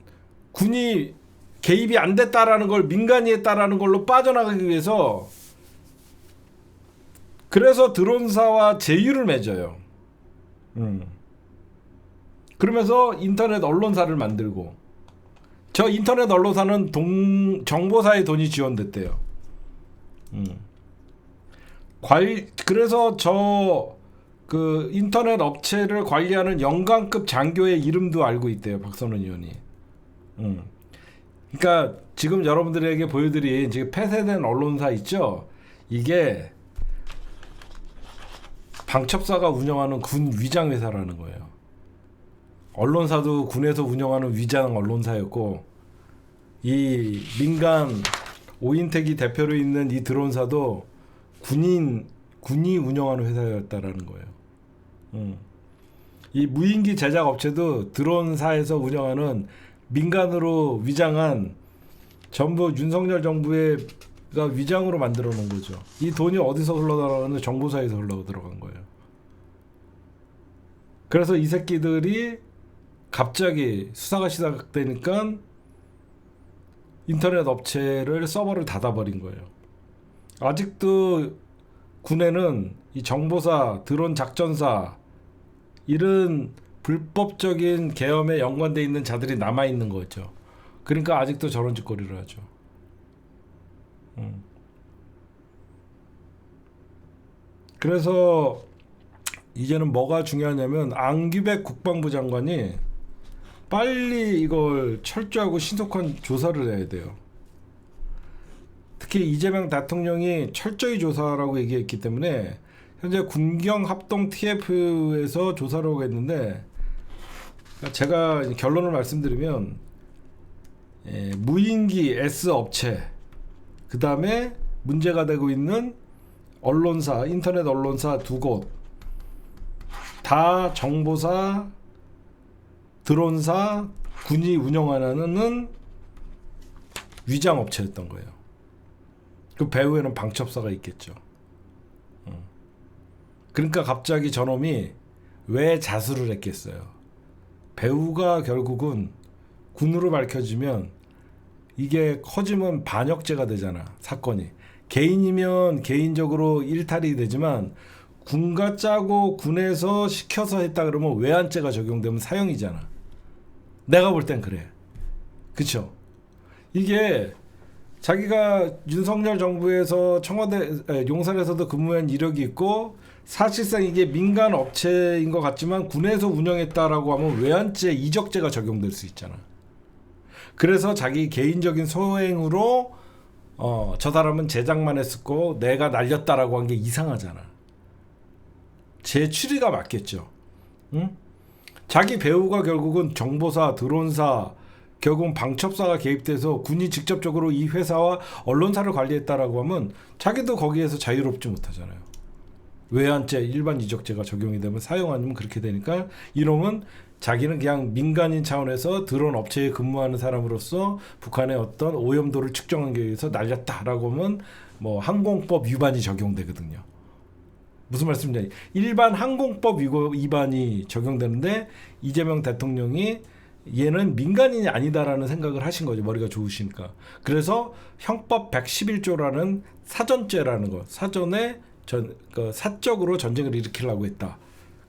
군이 개입이 안 됐다라는 걸 민간이 했다라는 걸로 빠져나가기 위해서 그래서 드론사와 제휴를 맺어요. 그러면서 인터넷 언론사를 만들고 저 인터넷 언론사는 정보사의 돈이 지원됐대요. 그래서 저 그 인터넷 업체를 관리하는 영관급 장교의 이름도 알고 있대요. 박선원 의원이. 그러니까 지금 여러분들에게 보여드린 지금 폐쇄된 언론사 있죠. 이게 방첩사가 운영하는 군 위장 회사라는 거예요. 언론사도 군에서 운영하는 위장 언론사였고 이 민간 오인택이 대표로 있는 이 드론사도 군이 운영하는 회사였다라는 거예요. 이 무인기 제작 업체도 드론사에서 운영하는 민간으로 위장한 전부 윤석열 정부가 위장으로 만들어 놓은 거죠. 이 돈이 어디서 흘러들어가는 정보사에서 흘러 들어간 거예요. 그래서 이 새끼들이 갑자기 수사가 시작되니까 인터넷 업체를 서버를 닫아버린 거예요. 아직도 군에는 이 정보사, 드론 작전사 이런 불법적인 계엄에 연관돼 있는 자들이 남아 있는 거죠. 그러니까 아직도 저런 짓거리를 하죠. 그래서 이제는 뭐가 중요하냐면 앙규백 국방부 장관이 빨리 이걸 철저하고 신속한 조사를 해야 돼요. 특히 이재명 대통령이 철저히 조사라고 얘기했기 때문에 현재 군경 합동 TF에서 조사를 하고 있는데, 제가 결론을 말씀드리면 무인기 S 업체, 그 다음에 문제가 되고 있는 언론사, 인터넷 언론사 두 곳 다 정보사, 드론사, 군이 운영하는 위장 업체였던 거예요. 그 배후에는 방첩사가 있겠죠. 그러니까 갑자기 저놈이 왜 자수를 했겠어요. 배후가 결국은 군으로 밝혀지면 이게 커지면 반역죄가 되잖아, 사건이. 개인이면 개인적으로 일탈이 되지만 군가 짜고 군에서 시켜서 했다 그러면 외환죄가 적용되면 사형이잖아. 내가 볼 땐 그래. 그쵸? 이게 자기가 윤석열 정부에서 청와대 용산에서도 근무한 이력이 있고 사실상 이게 민간 업체인 것 같지만 군에서 운영했다라고 하면 외환죄, 이적죄가 적용될 수 있잖아. 그래서 자기 개인적인 소행으로 저 사람은 제작만 했었고 내가 날렸다라고 한 게 이상하잖아. 제 추리가 맞겠죠. 응? 자기 배우가 결국은 정보사, 드론사, 결국은 방첩사가 개입돼서 군이 직접적으로 이 회사와 언론사를 관리했다라고 하면 자기도 거기에서 자유롭지 못하잖아요. 외환죄, 일반 이적죄가 적용이 되면 사형 아니면 그렇게 되니까 이놈은 자기는 그냥 민간인 차원에서 드론 업체에 근무하는 사람으로서 북한의 어떤 오염도를 측정하기 위해서 날렸다라고 하면 뭐 항공법 위반이 적용되거든요. 무슨 말씀인지, 일반 항공법 위반이 적용되는데 이재명 대통령이 얘는 민간인이 아니다라는 생각을 하신 거죠. 머리가 좋으시니까. 그래서 형법 111조라는 사전죄라는 거, 사전에 사적으로 전쟁을 일으키려고 했다.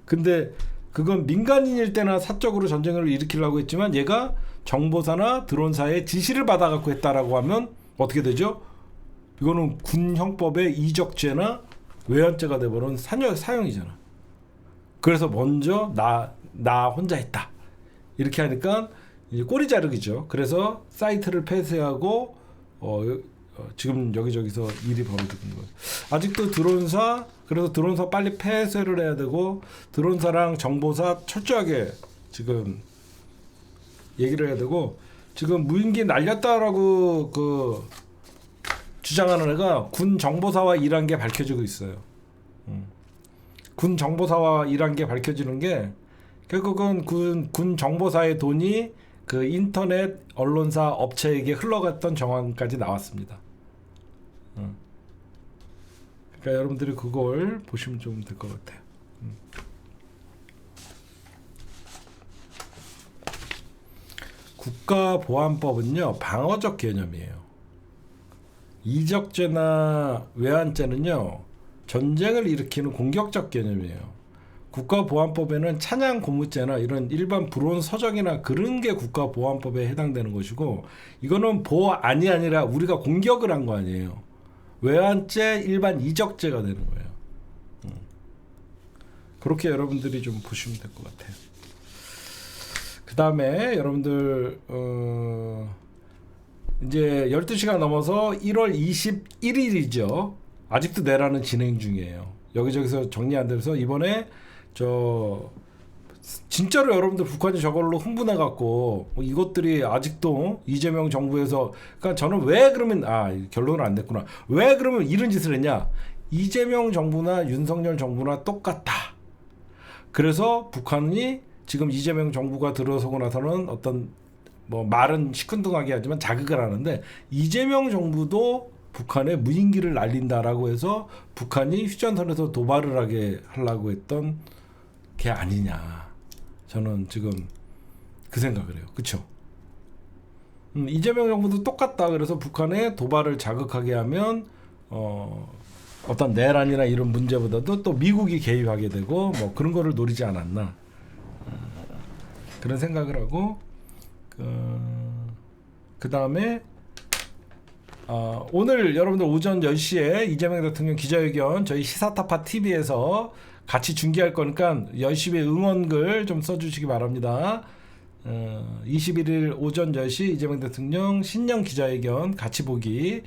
근데 그건 민간인일 때나 사적으로 전쟁을 일으키려고 했지만 얘가 정보사나 드론사의 지시를 받아갖고 했다라고 하면 어떻게 되죠? 이거는 군 형법의 이적죄나 외환죄가 돼버린 사형이잖아. 그래서 먼저 나 혼자 했다 이렇게 하니까 이제 꼬리 자르기죠. 그래서 사이트를 폐쇄하고 지금 여기저기서 일이 벌어지고 있는 거예요. 아직도 드론사, 그래서 드론사 빨리 폐쇄를 해야 되고 드론사랑 정보사 철저하게 지금 얘기를 해야 되고, 지금 무인기 날렸다라고 주장하는 애가 군 정보사와 일한 게 밝혀지고 있어요. 군 정보사와 일한 게 밝혀지는 게 결국은 군 정보사의 돈이 그 인터넷 언론사 업체에게 흘러갔던 정황까지 나왔습니다. 그러니까 여러분들이 그걸 보시면 좀 될 것 같아요. 국가보안법은요 방어적 개념이에요. 이적죄나 외환죄는요 전쟁을 일으키는 공격적 개념이에요. 국가보안법에는 찬양 고무죄나 이런 일반 불온 서적이나 그런 게 국가보안법에 해당되는 것이고, 이거는 보안이 아니라 우리가 공격을 한 거 아니에요. 외환죄, 일반 이적죄가 되는 거예요. 그렇게 여러분들이 좀 보시면 될 것 같아요. 그 다음에 여러분들 이제 12시가 넘어서 1월 21일이죠. 아직도 내란은 진행 중이에요. 여기저기서 정리 안 돼서 이번에 진짜로 여러분들 북한이 저걸로 흥분해 갖고 이것들이 아직도 이재명 정부에서, 그러니까 저는 왜 그러면 결론은 안 냈구나. 왜 그러면 이런 짓을 했냐? 이재명 정부나 윤석열 정부나 똑같다. 그래서 북한이 지금 이재명 정부가 들어서고 나서는 어떤 뭐 말은 시큰둥하게 하지만 자극을 하는데 이재명 정부도 북한에 무인기를 날린다라고 해서 북한이 휴전선에서 도발을 하게 하려고 했던 게 아니냐. 저는 지금 그 생각을 해요. 그렇죠? 이재명 정부도 똑같다. 그래서 북한의 도발을 자극하게 하면 어떤 내란이나 이런 문제보다도 또 미국이 개입하게 되고 뭐 그런 거를 노리지 않았나. 그런 생각을 하고 그 다음에 오늘 여러분들 오전 10시에 이재명 대통령 기자회견 저희 시사타파 TV에서 같이 중계할 거니까 열심히 응원글 좀 써주시기 바랍니다. 21일 오전 10시 이재명 대통령 신년 기자회견 같이 보기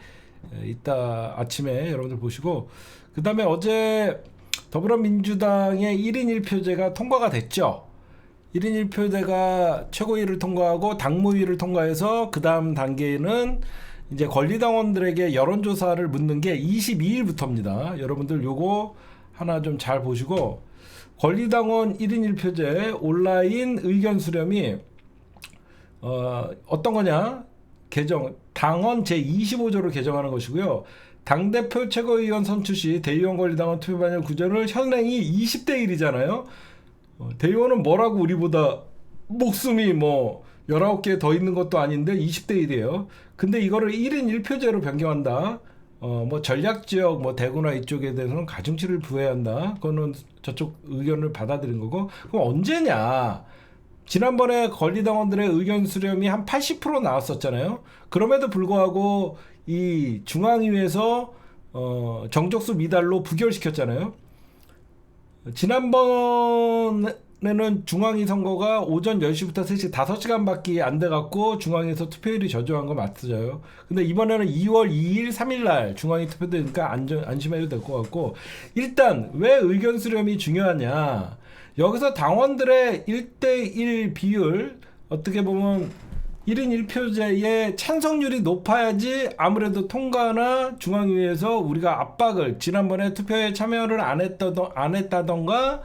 이따 아침에 여러분들 보시고 그 다음에 어제 더불어민주당의 1인 1표제가 통과가 됐죠. 1인 1표제가 최고위를 통과하고 당무위를 통과해서 그 다음 단계는 이제 권리당원들에게 여론조사를 묻는 게 22일부터입니다. 여러분들 요거 하나 좀 잘 보시고 권리당원 1인 1표제 온라인 의견 수렴이 어떤 거냐? 개정 당원 제25조를 개정하는 것이고요. 당대표 최고위원 선출 시 대의원 권리당원 투표 반영 구제를 현행이 20대 1이잖아요. 대의원은 뭐라고 우리보다 목숨이 뭐 19개 더 있는 것도 아닌데 20대 1이에요. 근데 이거를 1인 1표제로 변경한다. 뭐 전략지역 뭐 대구나 이쪽에 대해서는 가중치를 부여해야 한다. 그거는 저쪽 의견을 받아들인 거고. 그럼 언제냐? 지난번에 권리당원들의 의견 수렴이 한 80% 나왔었잖아요. 그럼에도 불구하고 이 중앙위에서 정적수 미달로 부결시켰잖아요. 지난번에는 중앙위 선거가 오전 10시부터 3시 5시간밖에 안 돼갖고 중앙위에서 투표율이 저조한 거 맞죠. 근데 이번에는 2월 2일 3일날 중앙위 투표되니까 안심해도 될 것 같고 일단 왜 의견 수렴이 중요하냐. 여기서 당원들의 1대1 비율 어떻게 보면 1인 1표제의 찬성률이 높아야지 아무래도 통과나 중앙위에서 우리가 압박을 지난번에 투표에 참여를 안 했다던가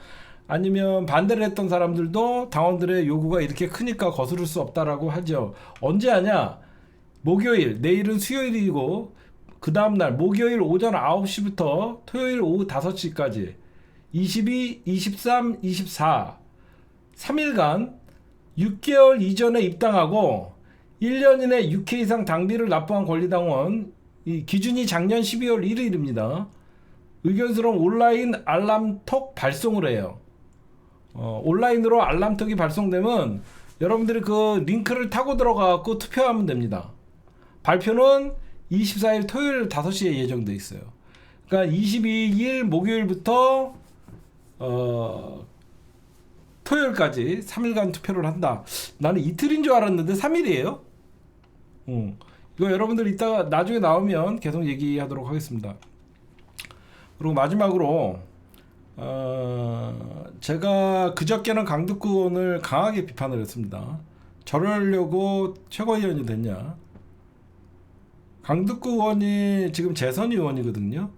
아니면 반대를 했던 사람들도 당원들의 요구가 이렇게 크니까 거스를 수 없다라고 하죠. 언제 하냐? 목요일, 내일은 수요일이고 그 다음날 목요일 오전 9시부터 토요일 오후 5시까지 22, 23, 24 3일간 6개월 이전에 입당하고 1년 이내 6회 이상 당비를 납부한 권리당원 이 기준이 작년 12월 1일입니다. 의견수렴 온라인 알람톡 발송을 해요. 온라인으로 알람톡이 발송되면 여러분들이 그 링크를 타고 들어가고 투표하면 됩니다. 발표는 24일 토요일 5시에 예정돼 있어요. 그러니까 22일 목요일부터 토요일까지 3일간 투표를 한다. 나는 이틀인 줄 알았는데 3일이에요. 이거 여러분들 이따가 나중에 나오면 계속 얘기하도록 하겠습니다. 그리고 마지막으로 제가 그저께는 강덕구 의원을 강하게 비판을 했습니다. 저러려고 최고위원이 됐냐. 강덕구 의원이 지금 재선 의원이거든요.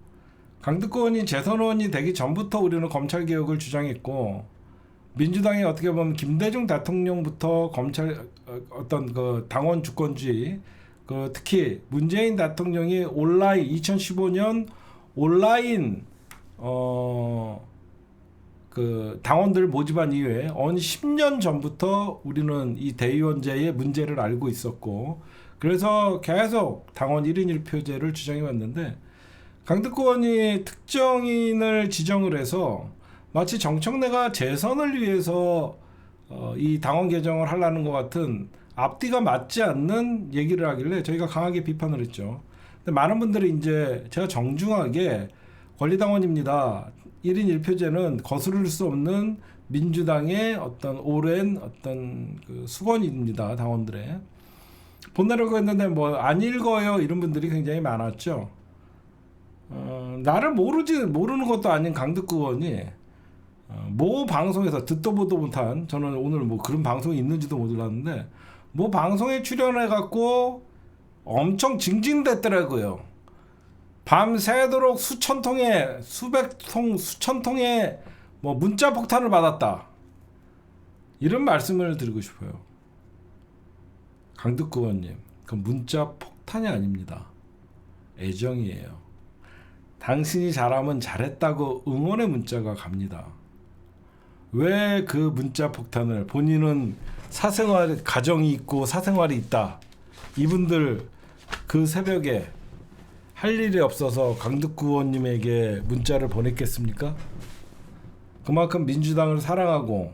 강덕구 의원이 재선 의원이 되기 전부터 우리는 검찰개혁을 주장했고 민주당이 어떻게 보면 김대중 대통령부터 검찰 어떤 그 당원 주권주의 그 특히 문재인 대통령이 온라인 2015년 온라인 그 당원들 모집한 이후에 10년 전부터 우리는 이 대의원제의 문제를 알고 있었고 그래서 계속 당원 1인 1표제를 주장해 왔는데 강덕구 의원이 특정인을 지정을 해서 마치 정청래가 재선을 위해서 이 당원 개정을 하려는 것 같은 앞뒤가 맞지 않는 얘기를 하길래 저희가 강하게 비판을 했죠. 근데 많은 분들이 이제 제가 정중하게 권리당원입니다. 1인 1표제는 거스를 수 없는 민주당의 어떤 오랜 어떤 그 수건입니다. 당원들의. 보내려고 했는데 뭐 안 읽어요 이런 분들이 굉장히 많았죠. 나를 모르는 것도 아닌 강덕구 의원이 모 방송에서 듣도 보도 못한 저는 오늘 뭐 그런 방송이 있는지도 몰랐는데 뭐 방송에 출연해 갖고 엄청 징징댔더라고요. 밤새도록 수천 통의 수백 통 수천 통의 뭐 문자 폭탄을 받았다. 이런 말씀을 드리고 싶어요. 강덕구 의원님, 그 문자 폭탄이 아닙니다. 애정이에요. 당신이 잘하면 잘했다고 응원의 문자가 갑니다. 왜 그 문자 폭탄을, 본인은 사생활, 가정이 있고 사생활이 있다. 이분들 그 새벽에 할 일이 없어서 강덕구 의원님에게 문자를 보냈겠습니까? 그만큼 민주당을 사랑하고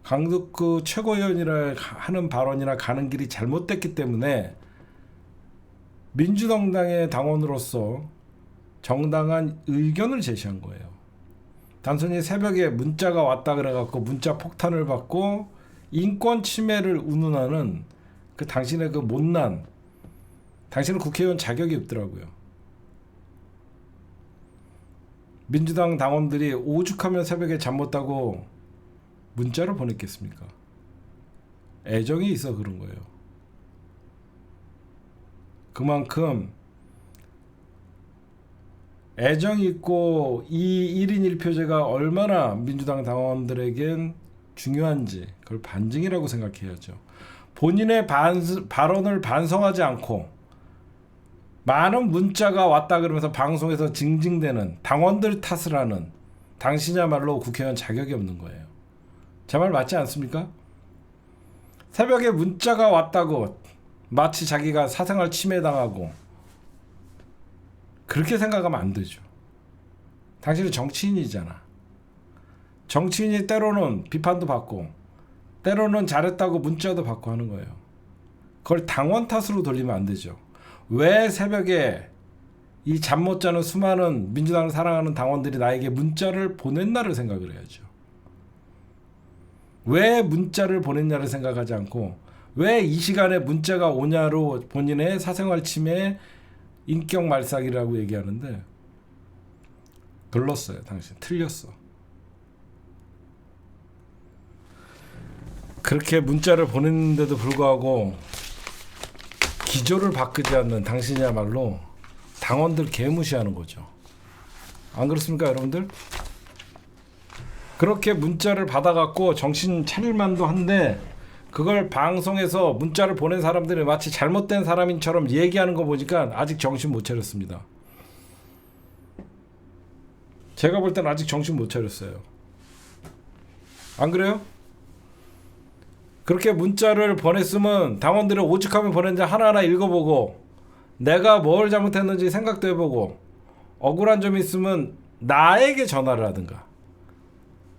강덕구 최고위원이라 하는 발언이나 가는 길이 잘못됐기 때문에 민주당의 당원으로서 정당한 의견을 제시한 거예요. 단순히 새벽에 문자가 왔다 그래갖고 문자 폭탄을 받고 인권 침해를 운운하는 그 당신의 그 못난, 당신은 국회의원 자격이 없더라고요. 민주당 당원들이 오죽하면 새벽에 잠 못 자고 문자를 보냈겠습니까? 애정이 있어 그런 거예요. 그만큼 애정이 있고 이 1인 1표제가 얼마나 민주당 당원들에겐 중요한지 그걸 반증이라고 생각해야죠. 본인의 발언을 반성하지 않고 많은 문자가 왔다 그러면서 방송에서 징징대는 당원들 탓을 하는 당신이야말로 국회의원 자격이 없는 거예요. 제 말 맞지 않습니까? 새벽에 문자가 왔다고 마치 자기가 사생활 침해당하고 그렇게 생각하면 안 되죠. 당신은 정치인이잖아. 정치인이 때로는 비판도 받고 때로는 잘했다고 문자도 받고 하는 거예요. 그걸 당원 탓으로 돌리면 안 되죠. 왜 새벽에 이 잠 못 자는 수많은 민주당을 사랑하는 당원들이 나에게 문자를 보냈나를 생각을 해야죠. 왜 문자를 보냈냐를 생각하지 않고 왜 이 시간에 문자가 오냐로 본인의 사생활 침해, 인격 말살이라고 얘기하는데 글렀어요. 당신 틀렸어. 그렇게 문자를 보냈는데도 불구하고 기조를 바꾸지 않는 당신이야말로 당원들 개무시하는 거죠. 안 그렇습니까, 여러분들? 그렇게 문자를 받아갖고 정신 차릴만도 한데 그걸 방송에서 문자를 보낸 사람들이 마치 잘못된 사람인처럼 얘기하는 거 보니까 아직 정신 못 차렸습니다. 제가 볼 땐 아직 정신 못 차렸어요. 안 그래요? 그렇게 문자를 보냈으면 당원들이 오죽하면 보냈는지 하나하나 읽어보고 내가 뭘 잘못했는지 생각도 해보고 억울한 점이 있으면 나에게 전화를 하든가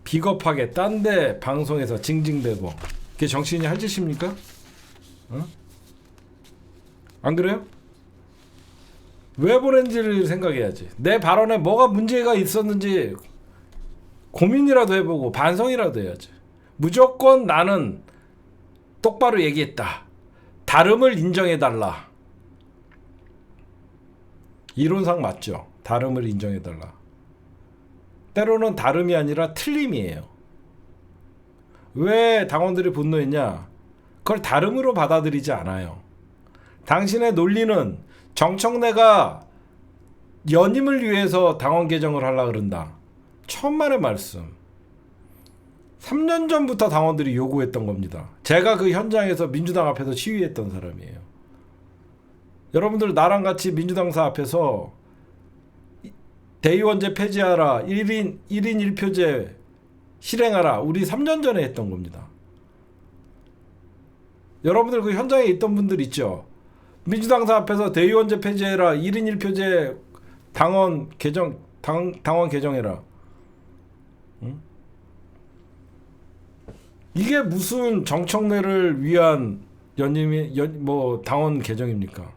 비겁하게 딴 데 방송에서 징징대고 그게 정치인이 할 짓입니까? 어? 안 그래요? 왜 보낸지를 생각해야지. 내 발언에 뭐가 문제가 있었는지 고민이라도 해보고 반성이라도 해야지. 무조건 나는 똑바로 얘기했다. 다름을 인정해달라. 이론상 맞죠. 다름을 인정해달라. 때로는 다름이 아니라 틀림이에요. 왜 당원들이 분노했냐? 그걸 다름으로 받아들이지 않아요. 당신의 논리는 정청래가 연임을 위해서 당원 개정을 하려고 그런다. 천만의 말씀. 3년 전부터 당원들이 요구했던 겁니다. 제가 그 현장에서 민주당 앞에서 시위했던 사람이에요. 여러분들 나랑 같이 민주당사 앞에서 대의원제 폐지하라, 1인 1표제 실행하라. 우리 3년 전에 했던 겁니다. 여러분들 그 현장에 있던 분들 있죠. 민주당사 앞에서 대의원제 폐지해라, 1인 1표제 당원 개정해라. 응? 이게 무슨 정청래를 위한 당원 개정입니까?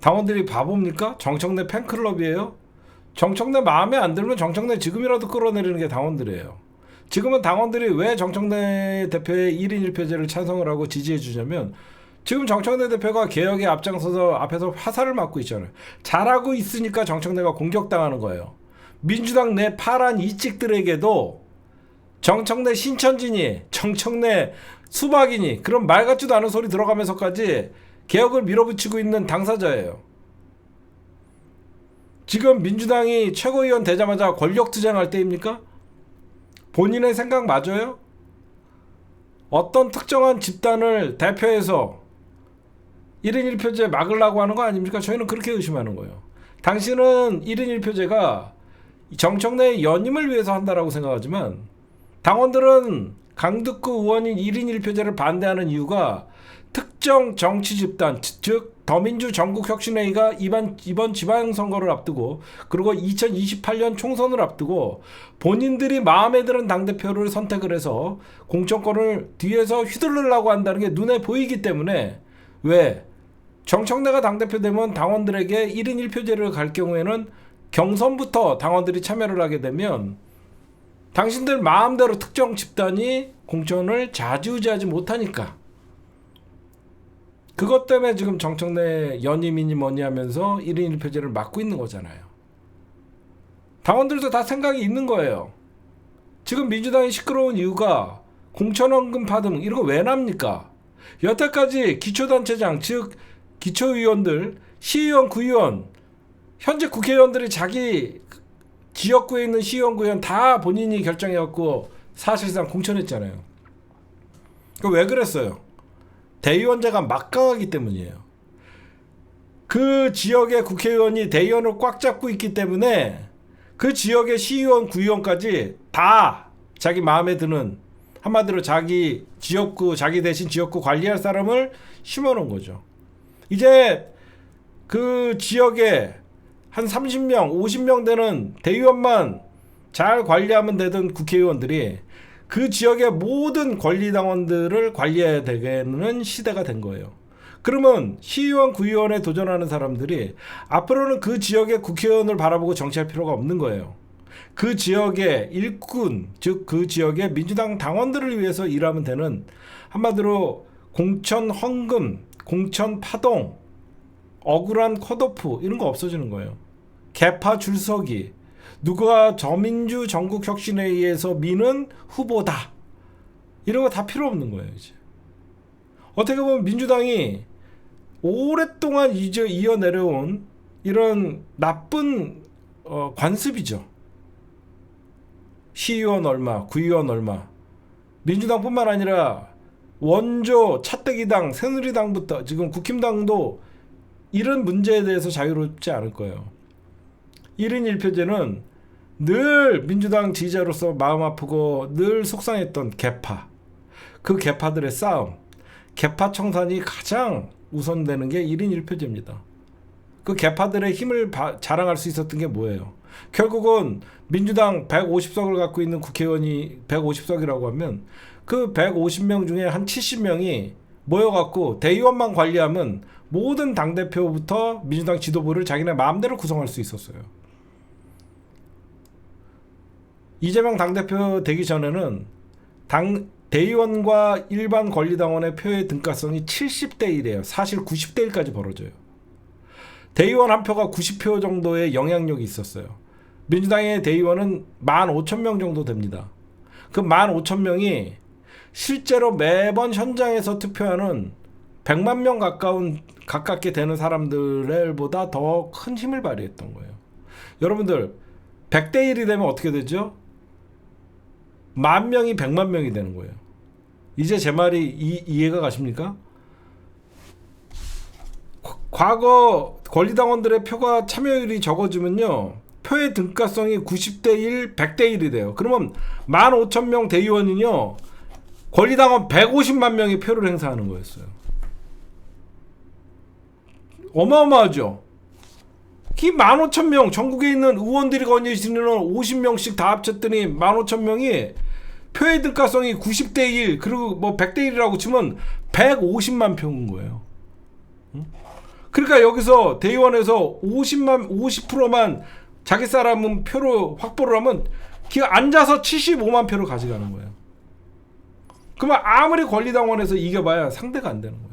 당원들이 바보입니까? 정청래 팬클럽이에요? 정청래 마음에 안 들면 정청래 지금이라도 끌어내리는 게 당원들이에요. 지금은 당원들이 왜 정청래 대표의 1인 1표제를 찬성을 하고 지지해 주냐면 지금 정청래 대표가 개혁에 앞장서서 앞에서 화살을 맞고 있잖아요. 잘하고 있으니까 정청래가 공격당하는 거예요. 민주당 내 파란 이찍들에게도 정청래 신천지니 정청래 수박이니 그런 말 같지도 않은 소리 들어가면서까지 개혁을 밀어붙이고 있는 당사자예요. 지금 민주당이 최고위원 되자마자 권력투쟁할 때입니까? 본인의 생각 맞아요? 어떤 특정한 집단을 대표해서 1인 1표제 막으려고 하는 거 아닙니까? 저희는 그렇게 의심하는 거예요. 당신은 1인 1표제가 정청래의 연임을 위해서 한다라고 생각하지만 당원들은 강득구 의원인 1인 1표제를 반대하는 이유가 특정 정치 집단, 즉 더민주 전국혁신회의가 이번 지방선거를 앞두고 그리고 2028년 총선을 앞두고 본인들이 마음에 드는 당대표를 선택을 해서 공천권을 뒤에서 휘둘르려고 한다는 게 눈에 보이기 때문에 왜 정청래가 당대표 되면 당원들에게 1인 1표제를 갈 경우에는 경선부터 당원들이 참여를 하게 되면 당신들 마음대로 특정 집단이 공천을 좌지우지하지 못하니까 그것 때문에 지금 정청래 연임이니 뭐니 하면서 1인 1표제를 막고 있는 거잖아요. 당원들도 다 생각이 있는 거예요. 지금 민주당이 시끄러운 이유가 공천원금 파등 이런 거 왜 납니까? 여태까지 기초단체장 즉 기초의원들, 시의원, 구의원 현재 국회의원들이 자기 지역구에 있는 시의원, 구의원 다 본인이 결정해갖고 사실상 공천했잖아요. 왜 그랬어요? 대의원제가 막강하기 때문이에요. 그 지역의 국회의원이 대의원을 꽉 잡고 있기 때문에 그 지역의 시의원, 구의원까지 다 자기 마음에 드는 한마디로 자기 지역구, 자기 대신 지역구 관리할 사람을 심어놓은 거죠. 이제 그 지역에 한 30명, 50명 되는 대의원만 잘 관리하면 되던 국회의원들이 그 지역의 모든 권리당원들을 관리해야 되는 시대가 된 거예요. 그러면 시의원, 구의원에 도전하는 사람들이 앞으로는 그 지역의 국회의원을 바라보고 정치할 필요가 없는 거예요. 그 지역의 일꾼, 즉 그 지역의 민주당 당원들을 위해서 일하면 되는 한마디로 공천 헌금, 공천 파동, 억울한 컷오프 이런 거 없어지는 거예요. 개파 줄서기, 누가 저민주 전국혁신회의에서 미는 후보다 이런 거 다 필요 없는 거예요. 이제 어떻게 보면 민주당이 오랫동안 이어 내려온 이런 나쁜 관습이죠. 시의원 얼마, 구의원 얼마. 민주당뿐만 아니라 원조 차떼기당, 새누리당부터 지금 국힘당도 이런 문제에 대해서 자유롭지 않을 거예요. 1인 1표제는 늘 민주당 지지자로서 마음 아프고 늘 속상했던 개파, 그 개파들의 싸움, 개파 청산이 가장 우선되는 게 1인 1표제입니다. 그 개파들의 힘을 자랑할 수 있었던 게 뭐예요? 결국은 민주당 150석을 갖고 있는 국회의원이 150석이라고 하면 그 150명 중에 한 70명이 모여갖고 대의원만 관리하면 모든 당대표부터 민주당 지도부를 자기네 마음대로 구성할 수 있었어요. 이재명 당대표 되기 전에는 대의원과 일반 권리당원의 표의 등가성이 70대 1이에요. 사실 90대 1까지 벌어져요. 대의원 한 표가 90표 정도의 영향력이 있었어요. 민주당의 대의원은 15,000명 정도 됩니다. 그 15,000명이 실제로 매번 현장에서 투표하는 100만 명 가깝게 되는 사람들보다 더 큰 힘을 발휘했던 거예요. 여러분들 100대 1이 되면 어떻게 되죠? 10,000명이 100만 명이 되는 거예요. 이제 제 말이 이해가 가십니까? 과거 권리당원들의 표가 참여율이 적어지면요, 표의 등가성이 90대 1, 100대 1이 돼요. 그러면 15,000명 대의원이요, 권리당원 150만 명이 표를 행사하는 거였어요. 어마어마하죠? 이 15,000명, 전국에 있는 의원들이 거느지는 50명씩 다 합쳤더니 15,000명이 표의 등가성이 90대 1, 그리고 뭐 100대 1이라고 치면 150만 표인 거예요. 그러니까 여기서 대의원에서 50%만 자기 사람은 표로 확보를 하면 앉아서 75만 표를 가져가는 거예요. 그러면 아무리 권리당원에서 이겨봐야 상대가 안 되는 거예요.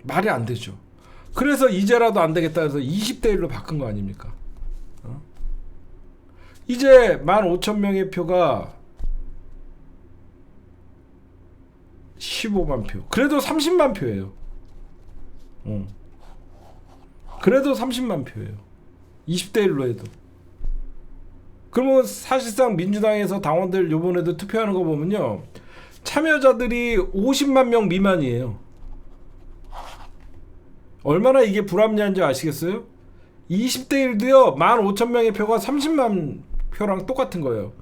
말이 안 되죠. 그래서 이제라도 안 되겠다 해서 20대 1로 바꾼 거 아닙니까? 이제 15,000명의 표가 15만 표. 그래도 30만 표예요. 그래도 30만 표예요. 20대 1로 해도. 그러면 사실상 민주당에서 당원들 요번에도 투표하는 거 보면요, 참여자들이 50만 명 미만이에요. 얼마나 이게 불합리한지 아시겠어요? 20대 1도요 15,000명의 표가 30만 표랑 똑같은 거예요.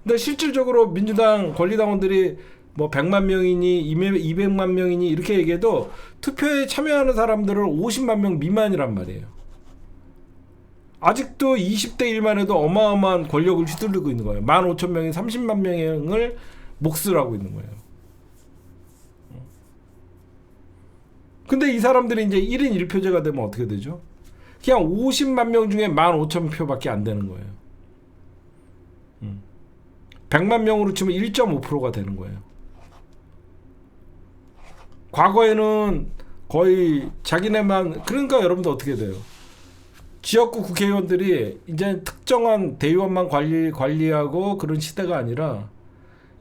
근데 실질적으로 민주당 권리당원들이 뭐 100만 명이니 200만 명이니 이렇게 얘기해도 투표에 참여하는 사람들은 50만 명 미만이란 말이에요. 아직도 20대 1만 해도 어마어마한 권력을 휘둘르고 있는 거예요. 15,000명이 30만 명을 몫을 하고 있는 거예요. 근데 이 사람들이 이제 1인 1표제가 되면 어떻게 되죠? 그냥 50만 명 중에 15,000표밖에 안 되는 거예요. 100만 명으로 치면 1.5%가 되는 거예요. 과거에는 거의 자기네만, 그러니까 여러분들 어떻게 돼요? 지역구 국회의원들이 이제 특정한 대의원만 관리하고 그런 시대가 아니라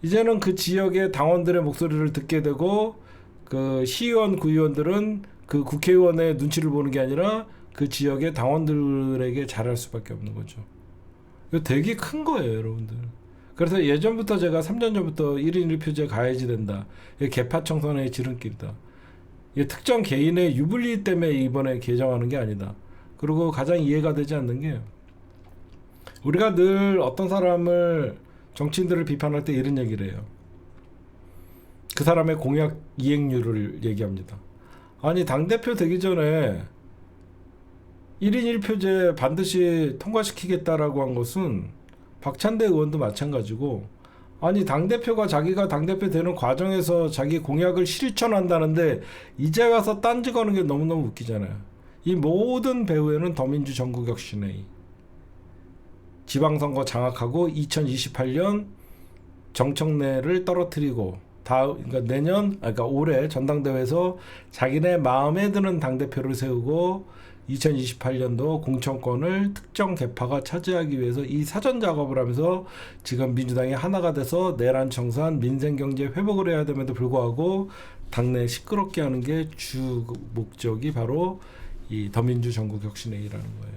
이제는 그 지역의 당원들의 목소리를 듣게 되고 그 시의원, 구의원들은 그 국회의원의 눈치를 보는 게 아니라 그 지역의 당원들에게 잘할 수밖에 없는 거죠. 이거 되게 큰 거예요, 여러분들. 그래서 예전부터 제가 3년 전부터 1인 1표제 가해지 된다. 이게 개파 청선의 지름길이다. 이게 특정 개인의 유불리 때문에 이번에 개정하는 게 아니다. 그리고 가장 이해가 되지 않는 게, 우리가 늘 어떤 사람을, 정치인들을 비판할 때 이런 얘기를 해요. 그 사람의 공약 이행률을 얘기합니다. 아니, 당대표 되기 전에 1인 1표제 반드시 통과시키겠다라고 한 것은 박찬대 의원도 마찬가지고, 아니 당대표가 자기가 당대표 되는 과정에서 자기 공약을 실천한다는데 이제 와서 딴지 거는 게 너무너무 웃기잖아요. 이 모든 배후에는 더민주 전국혁신회의, 지방선거 장악하고 2028년 정청래를 떨어뜨리고 그러니까 그러니까 올해 전당대회에서 자기네 마음에 드는 당대표를 세우고 2028년도 공천권을 특정 계파가 차지하기 위해서 이 사전 작업을 하면서 지금 민주당이 하나가 돼서 내란 청산, 민생 경제 회복을 해야 됨에도 불구하고 당내 시끄럽게 하는 게 주 목적이 바로 이 더민주 전국혁신회의라는 거예요.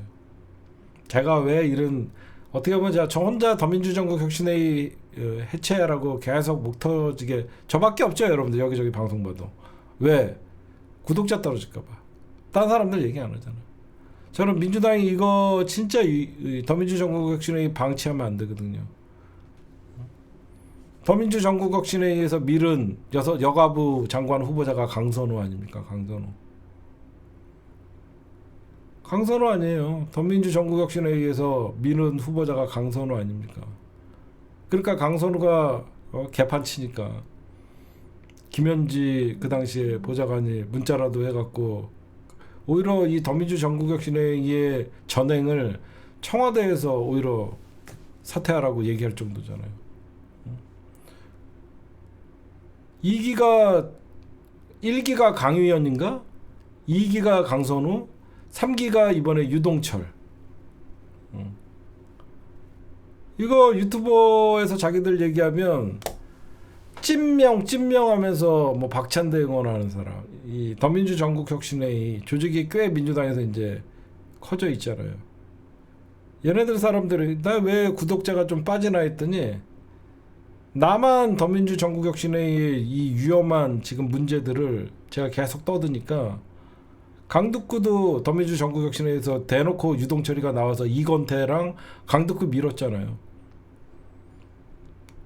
제가 왜 이런, 어떻게 보면 제가 저 혼자 더민주 전국혁신회의 해체라고 계속 목 터지게, 저밖에 없죠 여러분들. 여기저기 방송 봐도. 왜? 구독자 떨어질까봐. 다른 사람들 얘기 안 하잖아. 저는 민주당이 이거 진짜 더민주 전국혁신회의 방치하면 안 되거든요. 더민주 전국혁신회의에서 밀은 여가부 장관 후보자가 강선호 아닙니까? 강선호 아니에요. 더민주 전국혁신회의에서 밀은 후보자가 강선호 아닙니까? 그러니까 강선호가 개판치니까 김현지 그 당시에 보좌관이 문자라도 해갖고 오히려 이 더민주 전국혁신회의의 전행을 청와대에서 오히려 사퇴하라고 얘기할 정도잖아요. 1기가 강유현인가? 2기가 강선우, 3기가 이번에 유동철. 이거 유튜버에서 자기들 얘기하면 찐명하면서 뭐 박찬대 응원하는 사람, 이 더민주 전국혁신회의 조직이 꽤 민주당에서 이제 커져 있잖아요. 얘네들 사람들이 나 왜 구독자가 좀 빠지나 했더니, 나만 더민주 전국혁신회의의 이 위험한 지금 문제들을 제가 계속 떠드니까 강북구도 더민주 전국혁신회의에서 대놓고 유동철이가 나와서 이건태랑 강북구 밀었잖아요.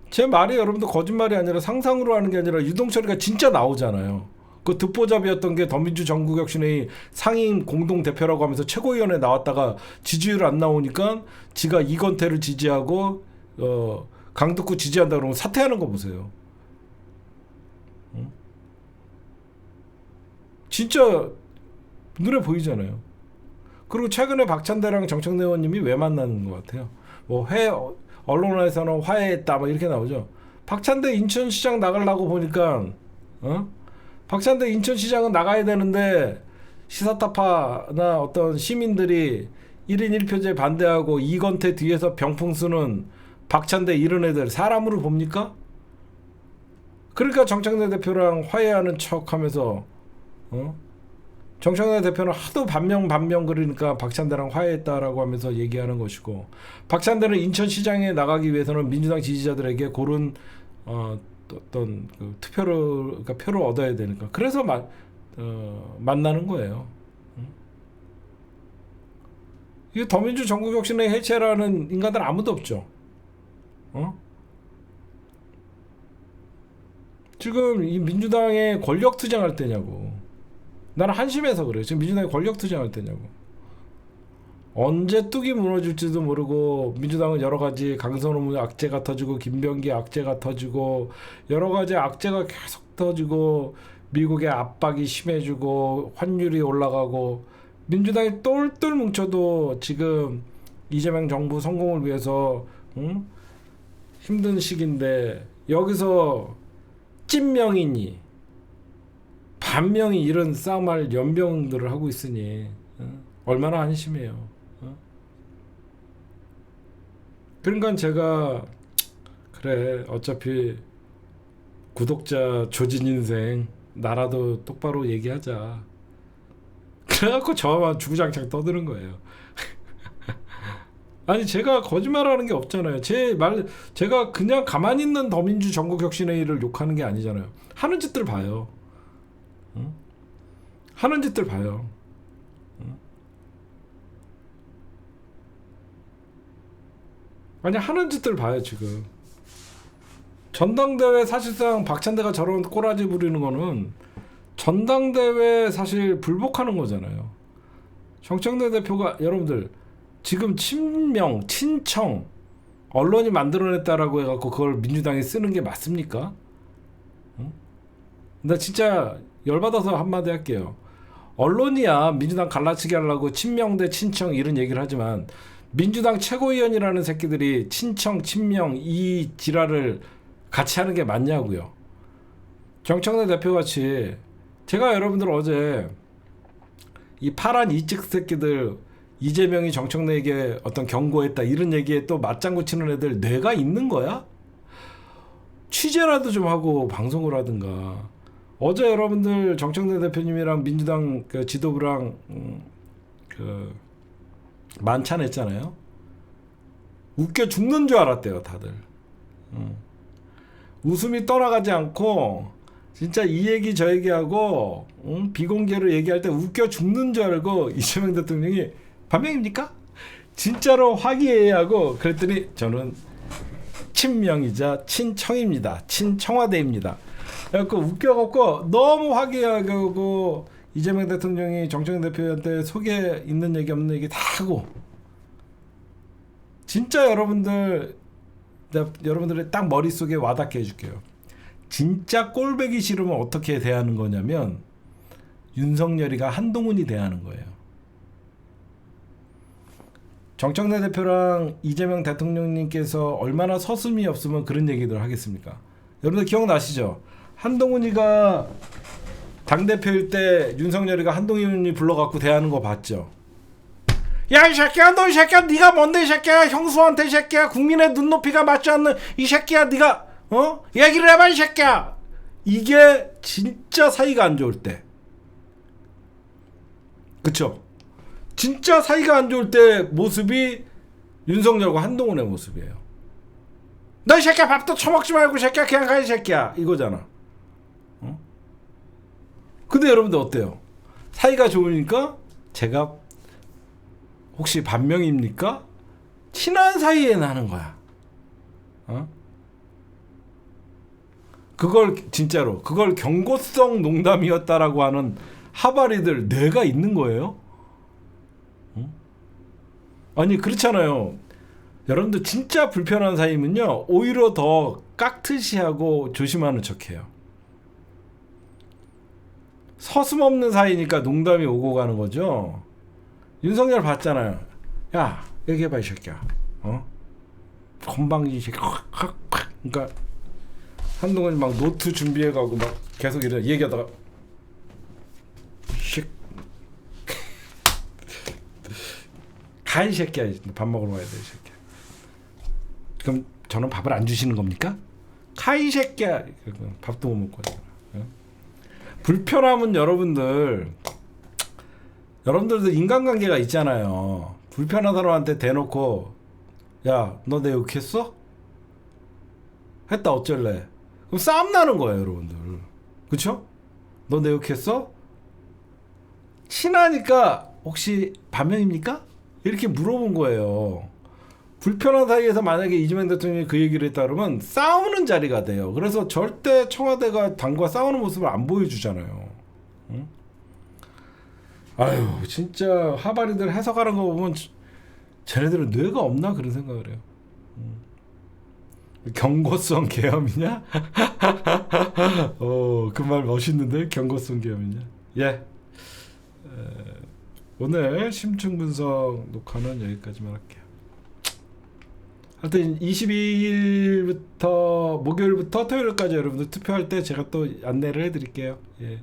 제 말이 여러분들 거짓말이 아니라 상상으로 하는 게 아니라 유동철이가 진짜 나오잖아요. 그 듣보잡이었던 게 더민주 전국혁신회의 상임 공동대표라고 하면서 최고위원회 나왔다가 지지율 안 나오니까 지가 이건태를 지지하고 강북구 지지한다 그러면 사퇴하는 거 보세요. 진짜 눈에 보이잖아요. 그리고 최근에 박찬대랑 정청래 의원님이 왜 만나는 것 같아요? 뭐 언론에서는 화해했다 뭐 이렇게 나오죠. 박찬대 인천시장 나가려고 보니까 박찬대 인천시장은 나가야 되는데 시사타파나 어떤 시민들이 1인 1표제 반대하고 이건태 뒤에서 병풍 쓰는 박찬대 이런 애들 사람으로 봅니까? 그러니까 정청래 대표랑 화해하는 척하면서 정청래 대표는 하도 반명 그러니까 박찬대랑 화해했다라고 하면서 얘기하는 것이고, 박찬대는 인천시장에 나가기 위해서는 민주당 지지자들에게 고른 어떤 그 투표를, 그러니까 표를 얻어야 되니까, 그래서 만나는 거예요. 이 더민주 전국혁신의 해체라는 인간들 아무도 없죠. 지금 이 민주당의 권력 투쟁할 때냐고. 나는 한심해서 그래. 지금 민주당이 권력 투쟁할 때냐고. 언제 뚝이 무너질지도 모르고, 민주당은 여러 가지 강선호 악재가 터지고, 김병기 악재가 터지고, 여러 가지 악재가 계속 터지고, 미국의 압박이 심해지고, 환율이 올라가고, 민주당이 똘똘 뭉쳐도 지금 이재명 정부 성공을 위해서 힘든 시기인데, 여기서 찐명이니 반명이 이런 싸움할 연병들을 하고 있으니 얼마나 한심해요. 그러니까 제가 그래, 어차피 구독자 조진 인생 나라도 똑바로 얘기하자, 그래갖고 저만 주구장창 떠드는 거예요. 아니, 제가 거짓말하는 게 없잖아요. 제가 그냥 가만히 있는 더민주 전국혁신회의를 욕하는 게 아니잖아요. 하는 짓들 봐요. 하는 짓들 봐요. 아니, 하는 짓들 봐요. 지금 전당대회, 사실상 박찬대가 저런 꼬라지 부리는 거는 전당대회 사실 불복하는 거잖아요. 정청래 대표가, 여러분들 지금 친명, 친청 언론이 만들어냈다라고 해갖고 그걸 민주당이 쓰는 게 맞습니까? 나 진짜 열받아서 한마디 할게요. 언론이야 민주당 갈라치기 하려고 친명 대 친청 이런 얘기를 하지만, 민주당 최고위원이라는 새끼들이 친청, 친명 이 지랄을 같이 하는 게 맞냐고요. 정청래 대표같이, 제가 여러분들 어제 이 파란 이찍 새끼들, 이재명이 정청래에게 어떤 경고했다 이런 얘기에 또 맞장구 치는 애들 뇌가 있는 거야? 취재라도 좀 하고 방송을 하든가. 어제 여러분들 정청래 대표님이랑 민주당 그 지도부랑 그 만찬했잖아요. 웃겨 죽는 줄 알았대요, 다들. 웃음이 떠나가지 않고 진짜 이 얘기 저 얘기하고 비공개로 얘기할 때 웃겨 죽는 줄 알고 이재명 대통령이 반명입니까? 진짜로 화기애애하고 그랬더니 저는 친명이자 친청입니다. 친청와대입니다. 그래갖고 웃겨갖고 너무 화기애애하고 이재명 대통령이 정청래 대표한테 속에 있는 얘기 없는 얘기 다 하고, 진짜 여러분들의 딱 머릿속에 와닿게 해줄게요. 진짜 꼴배기 싫으면 어떻게 대하는 거냐면 윤석열이가 한동훈이 대하는 거예요. 정청래 대표랑 이재명 대통령님께서 얼마나 서슴이 없으면 그런 얘기들 하겠습니까? 여러분들 기억나시죠? 한동훈이가 당대표일 때 윤석열이가 한동훈이 불러갖고 대하는 거 봤죠? 야, 이 새끼야, 너 이 새끼야, 네가 뭔데 이 새끼야, 형수한테 이 새끼야, 국민의 눈높이가 맞지 않는 이 새끼야, 네가 얘기를 해봐 이 새끼야. 이게 진짜 사이가 안 좋을 때, 그쵸? 진짜 사이가 안 좋을 때 모습이 윤석열과 한동훈의 모습이에요. 너 이 새끼야, 밥도 처먹지 말고 이 새끼야, 그냥 가 이 새끼야, 이거잖아. 근데 여러분들 어때요? 사이가 좋으니까 제가 혹시 반명입니까? 친한 사이에 나는 거야. 그걸 진짜로, 그걸 경고성 농담이었다라고 하는 하바리들 뇌가 있는 거예요? 아니, 그렇잖아요. 여러분들 진짜 불편한 사이면요, 오히려 더 깍듯이하고 조심하는 척해요. 서슴없는 사이니까 농담이 오고 가는 거죠. 윤석열 봤잖아요. 야, 얘기해봐 이 새끼야. 건방지 새끼. 그러니까 한동훈이 막 노트 준비해가고 막 계속 이래 얘기하다가 가 이 새끼야, 밥 먹으러 가야 돼 이 새끼야. 그럼 저는 밥을 안 주시는 겁니까? 가 이 새끼야. 밥도 못 먹고. 불편함은 여러분들 여러분들도 인간관계가 있잖아요. 불편한 사람한테 대놓고 야, 너 내 욕했어? 했다 어쩔래? 그럼 싸움 나는 거예요, 여러분들. 그쵸? 너 내 욕했어? 친하니까 혹시 반면입니까? 이렇게 물어본 거예요. 불편한 사이에서 만약에 이재명 대통령이 그 얘기를 했다 그러면 싸우는 자리가 돼요. 그래서 절대 청와대가 당과 싸우는 모습을 안 보여주잖아요. 응? 아유, 진짜 하바리들 해석하는 거 보면 쟤네들은 뇌가 없나 그런 생각을 해요. 경고성 계엄이냐? 그 말 멋있는데 경고성 계엄이냐? 예. 오늘 심층 분석 녹화는 여기까지만 할게요. 하여튼 22일부터 목요일부터 토요일까지 여러분들 투표할 때 제가 또 안내를 해드릴게요. 예.